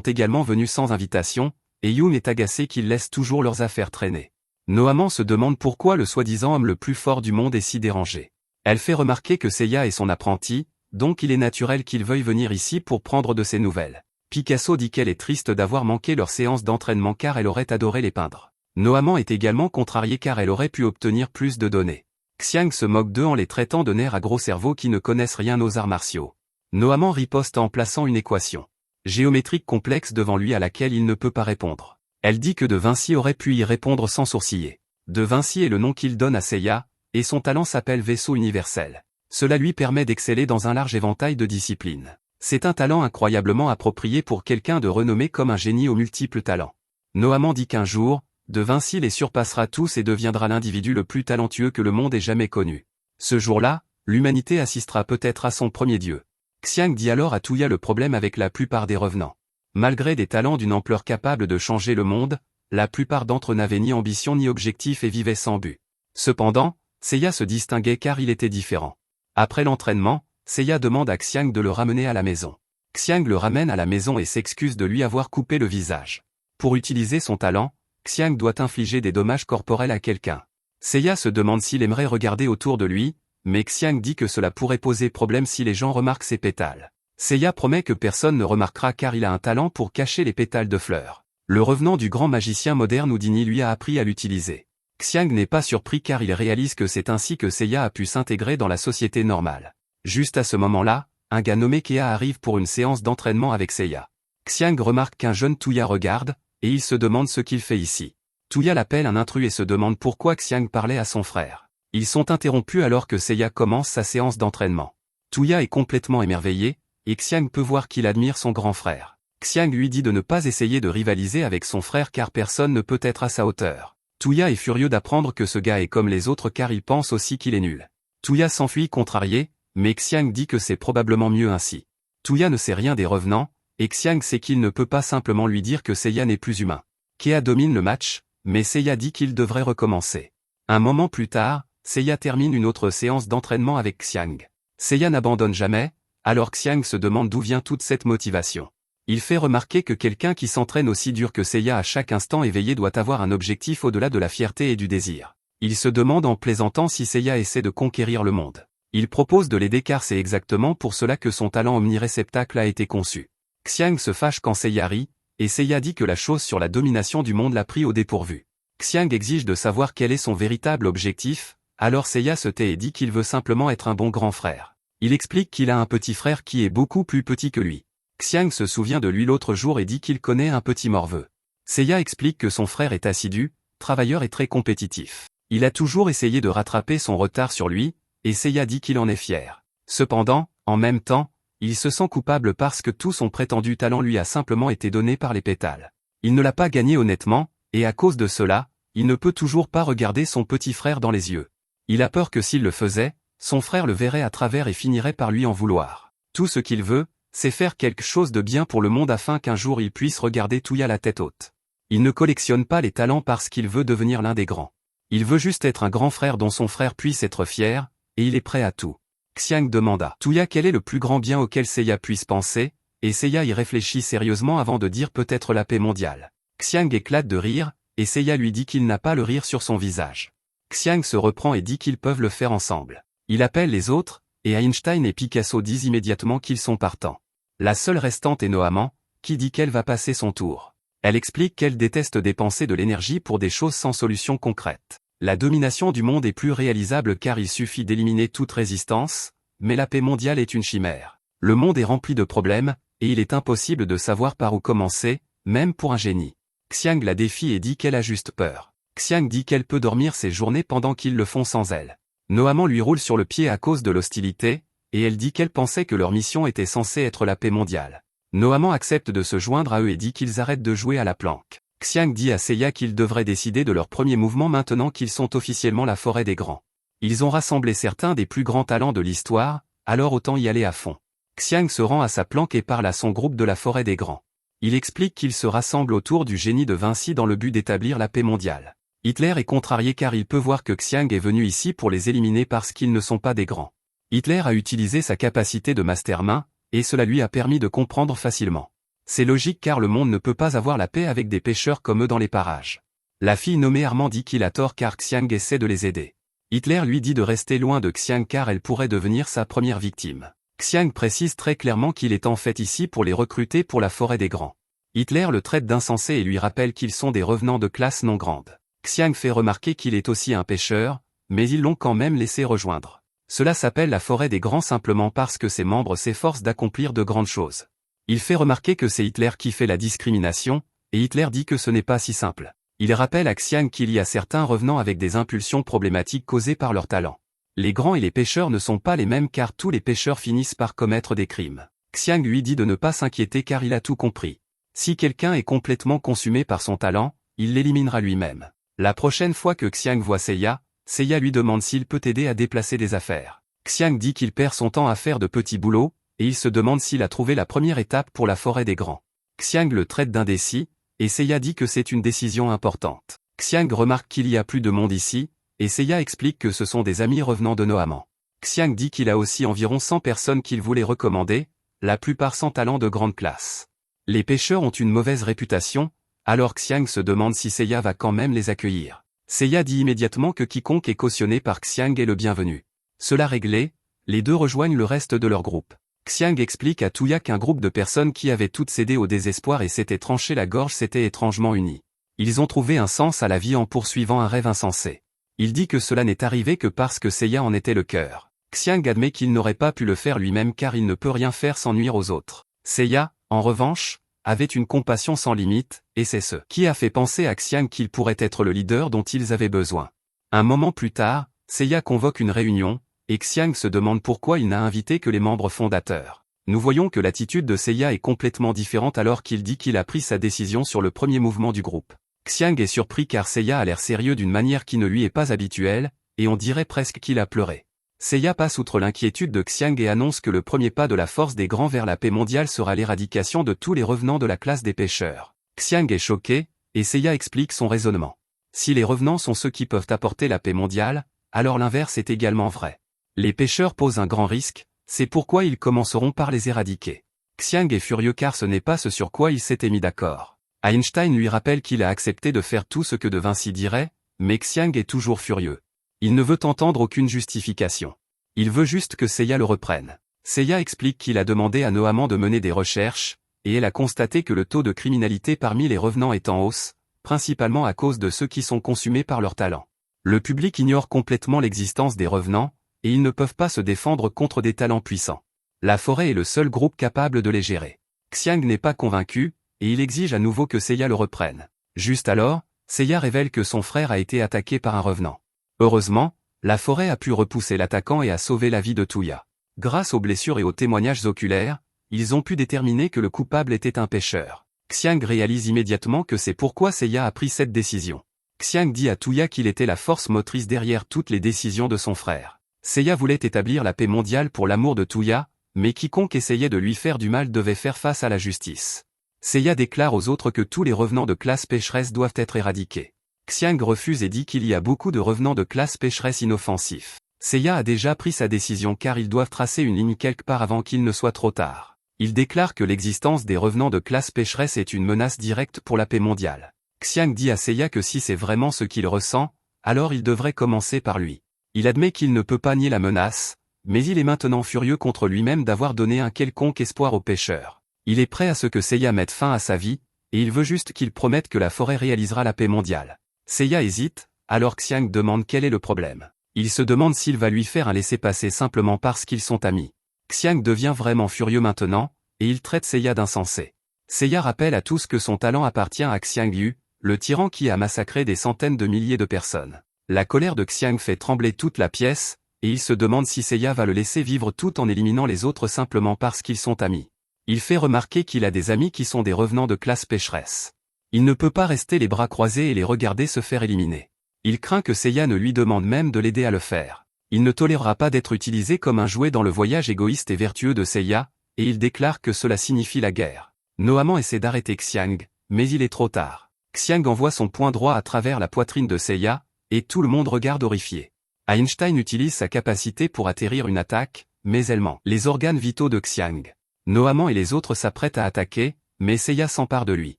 également venus sans invitation, et Yoon est agacé qu'ils laissent toujours leurs affaires traîner. Nohaman se demande pourquoi le soi-disant homme le plus fort du monde est si dérangé. Elle fait remarquer que Seiya est son apprenti, donc il est naturel qu'il veuille venir ici pour prendre de ses nouvelles. Picasso dit qu'elle est triste d'avoir manqué leur séance d'entraînement car elle aurait adoré les peindre. Nohaman est également contrariée car elle aurait pu obtenir plus de données. Xiang se moque d'eux en les traitant de nerfs à gros cerveau qui ne connaissent rien aux arts martiaux. Nohaman riposte en plaçant une équation géométrique complexe devant lui à laquelle il ne peut pas répondre. Elle dit que De Vinci aurait pu y répondre sans sourciller. De Vinci est le nom qu'il donne à Seiya, et son talent s'appelle vaisseau universel. Cela lui permet d'exceller dans un large éventail de disciplines. C'est un talent incroyablement approprié pour quelqu'un de renommé comme un génie aux multiples talents. Nohaman dit qu'un jour, De Vinci les surpassera tous et deviendra l'individu le plus talentueux que le monde ait jamais connu. Ce jour-là, l'humanité assistera peut-être à son premier dieu. Xiang dit alors à Tuya le problème avec la plupart des revenants. Malgré des talents d'une ampleur capable de changer le monde, la plupart d'entre eux n'avaient ni ambition ni objectif et vivaient sans but. Cependant, Seiya se distinguait car il était différent. Après l'entraînement, Seiya demande à Xiang de le ramener à la maison. Xiang le ramène à la maison et s'excuse de lui avoir coupé le visage. Pour utiliser son talent, Xiang doit infliger des dommages corporels à quelqu'un. Seiya se demande s'il aimerait regarder autour de lui, mais Xiang dit que cela pourrait poser problème si les gens remarquent ses pétales. Seiya promet que personne ne remarquera car il a un talent pour cacher les pétales de fleurs. Le revenant du grand magicien moderne Houdini lui a appris à l'utiliser. Xiang n'est pas surpris car il réalise que c'est ainsi que Seiya a pu s'intégrer dans la société normale. Juste à ce moment-là, un gars nommé Kea arrive pour une séance d'entraînement avec Seiya. Xiang remarque qu'un jeune Tuya regarde, et il se demande ce qu'il fait ici. Tuya l'appelle un intrus et se demande pourquoi Xiang parlait à son frère. Ils sont interrompus alors que Seiya commence sa séance d'entraînement. Tuya est complètement émerveillé, et Xiang peut voir qu'il admire son grand frère. Xiang lui dit de ne pas essayer de rivaliser avec son frère car personne ne peut être à sa hauteur. Tuya est furieux d'apprendre que ce gars est comme les autres car il pense aussi qu'il est nul. Tuya s'enfuit contrarié, mais Xiang dit que c'est probablement mieux ainsi. Tuya ne sait rien des revenants, et Xiang sait qu'il ne peut pas simplement lui dire que Seiya n'est plus humain. Kea domine le match, mais Seiya dit qu'il devrait recommencer. Un moment plus tard, Seiya termine une autre séance d'entraînement avec Xiang. Seiya n'abandonne jamais, alors Xiang se demande d'où vient toute cette motivation. Il fait remarquer que quelqu'un qui s'entraîne aussi dur que Seiya à chaque instant éveillé doit avoir un objectif au-delà de la fierté et du désir. Il se demande en plaisantant si Seiya essaie de conquérir le monde. Il propose de l'aider car c'est exactement pour cela que son talent omniréceptacle a été conçu. Xiang se fâche quand Seiya rit, et Seiya dit que la chose sur la domination du monde l'a pris au dépourvu. Xiang exige de savoir quel est son véritable objectif, alors Seiya se tait et dit qu'il veut simplement être un bon grand frère. Il explique qu'il a un petit frère qui est beaucoup plus petit que lui. Xiang se souvient de lui l'autre jour et dit qu'il connaît un petit morveux. Seiya explique que son frère est assidu, travailleur et très compétitif. Il a toujours essayé de rattraper son retard sur lui, et Seiya dit qu'il en est fier. Cependant, en même temps, il se sent coupable parce que tout son prétendu talent lui a simplement été donné par les pétales. Il ne l'a pas gagné honnêtement, et à cause de cela, il ne peut toujours pas regarder son petit frère dans les yeux. Il a peur que s'il le faisait, son frère le verrait à travers et finirait par lui en vouloir. Tout ce qu'il veut, c'est faire quelque chose de bien pour le monde afin qu'un jour il puisse regarder Tuya la tête haute. Il ne collectionne pas les talents parce qu'il veut devenir l'un des grands. Il veut juste être un grand frère dont son frère puisse être fier, et il est prêt à tout. Xiang demanda Tuya quel est le plus grand bien auquel Seiya puisse penser, et Seiya y réfléchit sérieusement avant de dire peut-être la paix mondiale. Xiang éclate de rire, et Seiya lui dit qu'il n'a pas le rire sur son visage. Xiang se reprend et dit qu'ils peuvent le faire ensemble. Il appelle les autres, et Einstein et Picasso disent immédiatement qu'ils sont partants. La seule restante est Nohaman, qui dit qu'elle va passer son tour. Elle explique qu'elle déteste dépenser de l'énergie pour des choses sans solution concrète. La domination du monde est plus réalisable car il suffit d'éliminer toute résistance, mais la paix mondiale est une chimère. Le monde est rempli de problèmes, et il est impossible de savoir par où commencer, même pour un génie. Xiang la défie et dit qu'elle a juste peur. Xiang dit qu'elle peut dormir ses journées pendant qu'ils le font sans elle. Noamant lui roule sur le pied à cause de l'hostilité, et elle dit qu'elle pensait que leur mission était censée être la paix mondiale. Noamant accepte de se joindre à eux et dit qu'ils arrêtent de jouer à la planque. Xiang dit à Seiya qu'ils devraient décider de leur premier mouvement maintenant qu'ils sont officiellement la forêt des grands. Ils ont rassemblé certains des plus grands talents de l'histoire, alors autant y aller à fond. Xiang se rend à sa planque et parle à son groupe de la forêt des grands. Il explique qu'ils se rassemblent autour du génie de Vinci dans le but d'établir la paix mondiale. Hitler est contrarié car il peut voir que Xiang est venu ici pour les éliminer parce qu'ils ne sont pas des grands. Hitler a utilisé sa capacité de mastermind, et cela lui a permis de comprendre facilement. C'est logique car le monde ne peut pas avoir la paix avec des pêcheurs comme eux dans les parages. La fille nommée Armand dit qu'il a tort car Xiang essaie de les aider. Hitler lui dit de rester loin de Xiang car elle pourrait devenir sa première victime. Xiang précise très clairement qu'il est en fait ici pour les recruter pour la forêt des grands. Hitler le traite d'insensé et lui rappelle qu'ils sont des revenants de classe non grande. Xiang fait remarquer qu'il est aussi un pêcheur, mais ils l'ont quand même laissé rejoindre. Cela s'appelle la forêt des grands simplement parce que ses membres s'efforcent d'accomplir de grandes choses. Il fait remarquer que c'est Hitler qui fait la discrimination, et Hitler dit que ce n'est pas si simple. Il rappelle à Xiang qu'il y a certains revenants avec des impulsions problématiques causées par leur talent. Les grands et les pêcheurs ne sont pas les mêmes car tous les pêcheurs finissent par commettre des crimes. Xiang lui dit de ne pas s'inquiéter car il a tout compris. Si quelqu'un est complètement consumé par son talent, il l'éliminera lui-même. La prochaine fois que Xiang voit Seiya, Seiya lui demande s'il peut aider à déplacer des affaires. Xiang dit qu'il perd son temps à faire de petits boulots, et il se demande s'il a trouvé la première étape pour la forêt des grands. Xiang le traite d'indécis, et Seiya dit que c'est une décision importante. Xiang remarque qu'il y a plus de monde ici, et Seiya explique que ce sont des amis revenant de Noamant. Xiang dit qu'il a aussi environ 100 personnes qu'il voulait recommander, la plupart sans talent de grande classe. Les pêcheurs ont une mauvaise réputation, alors Xiang se demande si Seiya va quand même les accueillir. Seiya dit immédiatement que quiconque est cautionné par Xiang est le bienvenu. Cela réglé, les deux rejoignent le reste de leur groupe. Xiang explique à Tuya qu'un groupe de personnes qui avaient toutes cédé au désespoir et s'étaient tranché la gorge s'étaient étrangement unis. Ils ont trouvé un sens à la vie en poursuivant un rêve insensé. Il dit que cela n'est arrivé que parce que Seiya en était le cœur. Xiang admet qu'il n'aurait pas pu le faire lui-même car il ne peut rien faire sans nuire aux autres. Seiya, en revanche, avait une compassion sans limite, et c'est ce qui a fait penser à Xiang qu'il pourrait être le leader dont ils avaient besoin. Un moment plus tard, Seiya convoque une réunion, et Xiang se demande pourquoi il n'a invité que les membres fondateurs. Nous voyons que l'attitude de Seiya est complètement différente alors qu'il dit qu'il a pris sa décision sur le premier mouvement du groupe. Xiang est surpris car Seiya a l'air sérieux d'une manière qui ne lui est pas habituelle, et on dirait presque qu'il a pleuré. Seiya passe outre l'inquiétude de Xiang et annonce que le premier pas de la force des grands vers la paix mondiale sera l'éradication de tous les revenants de la classe des pêcheurs. Xiang est choqué, et Seiya explique son raisonnement. Si les revenants sont ceux qui peuvent apporter la paix mondiale, alors l'inverse est également vrai. Les pêcheurs posent un grand risque, c'est pourquoi ils commenceront par les éradiquer. Xiang est furieux car ce n'est pas ce sur quoi il s'était mis d'accord. Einstein lui rappelle qu'il a accepté de faire tout ce que De Vinci dirait, mais Xiang est toujours furieux. Il ne veut entendre aucune justification. Il veut juste que Seiya le reprenne. Seiya explique qu'il a demandé à Noamant de mener des recherches, et elle a constaté que le taux de criminalité parmi les revenants est en hausse, principalement à cause de ceux qui sont consumés par leur talent. Le public ignore complètement l'existence des revenants, et ils ne peuvent pas se défendre contre des talents puissants. La forêt est le seul groupe capable de les gérer. Xiang n'est pas convaincu, et il exige à nouveau que Seiya le reprenne. Juste alors, Seiya révèle que son frère a été attaqué par un revenant. Heureusement, la forêt a pu repousser l'attaquant et a sauvé la vie de Tuya. Grâce aux blessures et aux témoignages oculaires, ils ont pu déterminer que le coupable était un pêcheur. Xiang réalise immédiatement que c'est pourquoi Seiya a pris cette décision. Xiang dit à Tuya qu'il était la force motrice derrière toutes les décisions de son frère. Seiya voulait établir la paix mondiale pour l'amour de Tuya, mais quiconque essayait de lui faire du mal devait faire face à la justice. Seiya déclare aux autres que tous les revenants de classe pécheresse doivent être éradiqués. Xiang refuse et dit qu'il y a beaucoup de revenants de classe pécheresse inoffensifs. Seiya a déjà pris sa décision car ils doivent tracer une ligne quelque part avant qu'il ne soit trop tard. Il déclare que l'existence des revenants de classe pécheresse est une menace directe pour la paix mondiale. Xiang dit à Seiya que si c'est vraiment ce qu'il ressent, alors il devrait commencer par lui. Il admet qu'il ne peut pas nier la menace, mais il est maintenant furieux contre lui-même d'avoir donné un quelconque espoir aux pêcheurs. Il est prêt à ce que Seiya mette fin à sa vie, et il veut juste qu'il promette que la forêt réalisera la paix mondiale. Seiya hésite, alors Xiang demande quel est le problème. Il se demande s'il va lui faire un laissez-passer simplement parce qu'ils sont amis. Xiang devient vraiment furieux maintenant, et il traite Seiya d'insensé. Seiya rappelle à tous que son talent appartient à Xiang Yu, le tyran qui a massacré des centaines de milliers de personnes. La colère de Xiang fait trembler toute la pièce, et il se demande si Seiya va le laisser vivre tout en éliminant les autres simplement parce qu'ils sont amis. Il fait remarquer qu'il a des amis qui sont des revenants de classe pécheresse. Il ne peut pas rester les bras croisés et les regarder se faire éliminer. Il craint que Seiya ne lui demande même de l'aider à le faire. Il ne tolérera pas d'être utilisé comme un jouet dans le voyage égoïste et vertueux de Seiya, et il déclare que cela signifie la guerre. Nohaman essaie d'arrêter Xiang, mais il est trop tard. Xiang envoie son poing droit à travers la poitrine de Seiya, et tout le monde regarde horrifié. Einstein utilise sa capacité pour atterrir une attaque, mais elle ment les organes vitaux de Xiang. Nohaman et les autres s'apprêtent à attaquer, mais Seiya s'empare de lui.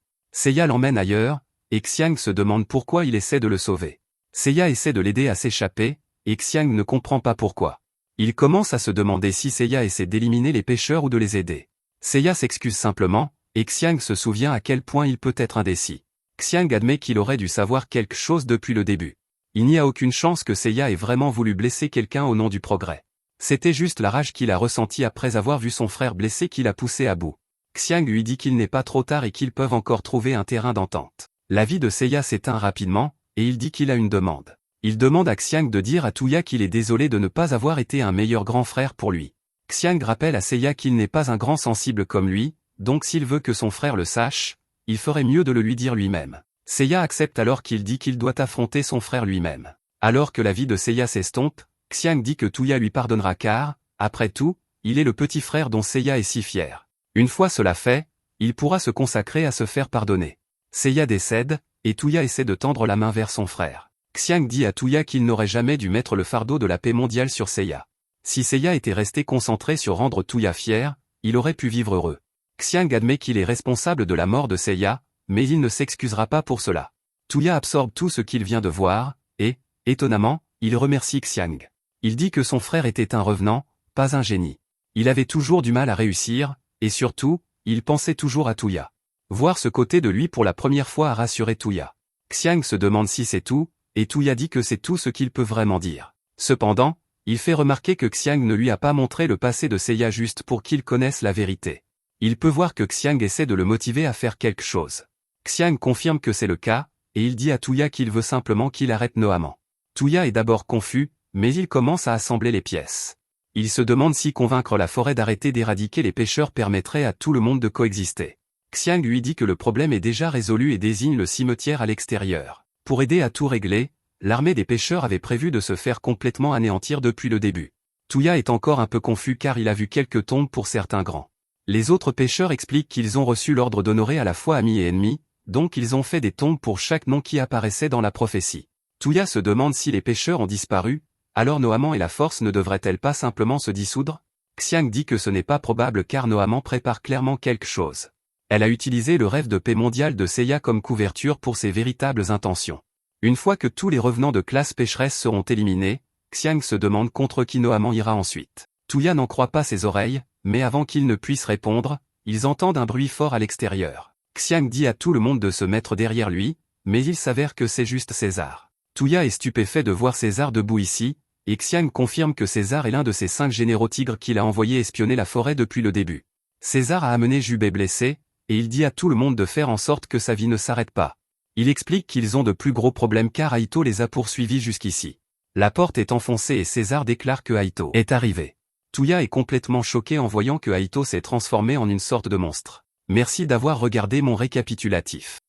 Seiya l'emmène ailleurs, et Xiang se demande pourquoi il essaie de le sauver. Seiya essaie de l'aider à s'échapper, et Xiang ne comprend pas pourquoi. Il commence à se demander si Seiya essaie d'éliminer les pêcheurs ou de les aider. Seiya s'excuse simplement, et Xiang se souvient à quel point il peut être indécis. Xiang admet qu'il aurait dû savoir quelque chose depuis le début. Il n'y a aucune chance que Seiya ait vraiment voulu blesser quelqu'un au nom du progrès. C'était juste la rage qu'il a ressentie après avoir vu son frère blessé qui l'a poussé à bout. Xiang lui dit qu'il n'est pas trop tard et qu'ils peuvent encore trouver un terrain d'entente. La vie de Seiya s'éteint rapidement, et il dit qu'il a une demande. Il demande à Xiang de dire à Tuya qu'il est désolé de ne pas avoir été un meilleur grand frère pour lui. Xiang rappelle à Seiya qu'il n'est pas un grand sensible comme lui, donc s'il veut que son frère le sache, il ferait mieux de le lui dire lui-même. Seiya accepte alors qu'il dit qu'il doit affronter son frère lui-même. Alors que la vie de Seiya s'estompe, Xiang dit que Tuya lui pardonnera car, après tout, il est le petit frère dont Seiya est si fier. Une fois cela fait, il pourra se consacrer à se faire pardonner. Seiya décède, et Tuya essaie de tendre la main vers son frère. Xiang dit à Tuya qu'il n'aurait jamais dû mettre le fardeau de la paix mondiale sur Seiya. Si Seiya était resté concentré sur rendre Tuya fier, il aurait pu vivre heureux. Xiang admet qu'il est responsable de la mort de Seiya, mais il ne s'excusera pas pour cela. Tuya absorbe tout ce qu'il vient de voir, et, étonnamment, il remercie Xiang. Il dit que son frère était un revenant, pas un génie. Il avait toujours du mal à réussir, et surtout, il pensait toujours à Tuya. Voir ce côté de lui pour la première fois a rassuré Tuya. Xiang se demande si c'est tout, et Tuya dit que c'est tout ce qu'il peut vraiment dire. Cependant, il fait remarquer que Xiang ne lui a pas montré le passé de Seiya juste pour qu'il connaisse la vérité. Il peut voir que Xiang essaie de le motiver à faire quelque chose. Xiang confirme que c'est le cas, et il dit à Tuya qu'il veut simplement qu'il arrête Nohaman. Tuya est d'abord confus, mais il commence à assembler les pièces. Il se demande si convaincre la forêt d'arrêter d'éradiquer les pêcheurs permettrait à tout le monde de coexister. Xiang lui dit que le problème est déjà résolu et désigne le cimetière à l'extérieur. Pour aider à tout régler, l'armée des pêcheurs avait prévu de se faire complètement anéantir depuis le début. Tuya est encore un peu confus car il a vu quelques tombes pour certains grands. Les autres pêcheurs expliquent qu'ils ont reçu l'ordre d'honorer à la fois amis et ennemis, donc ils ont fait des tombes pour chaque nom qui apparaissait dans la prophétie. Tuya se demande si les pêcheurs ont disparu, alors Nohaman et la force ne devraient-elles pas simplement se dissoudre? Xiang dit que ce n'est pas probable car Nohaman prépare clairement quelque chose. Elle a utilisé le rêve de paix mondiale de Seiya comme couverture pour ses véritables intentions. Une fois que tous les revenants de classe pécheresse seront éliminés, Xiang se demande contre qui Nohaman ira ensuite. Tuya n'en croit pas ses oreilles, mais avant qu'ils ne puissent répondre, ils entendent un bruit fort à l'extérieur. Xiang dit à tout le monde de se mettre derrière lui, mais il s'avère que c'est juste César. Tuya est stupéfait de voir César debout ici, et Xiang confirme que César est l'un de ces 5 généraux tigres qu'il a envoyé espionner la forêt depuis le début. César a amené Jubei blessé, et il dit à tout le monde de faire en sorte que sa vie ne s'arrête pas. Il explique qu'ils ont de plus gros problèmes car Aito les a poursuivis jusqu'ici. La porte est enfoncée et César déclare que Aito est arrivé. Tuya est complètement choqué en voyant que Aito s'est transformé en une sorte de monstre. Merci d'avoir regardé mon récapitulatif.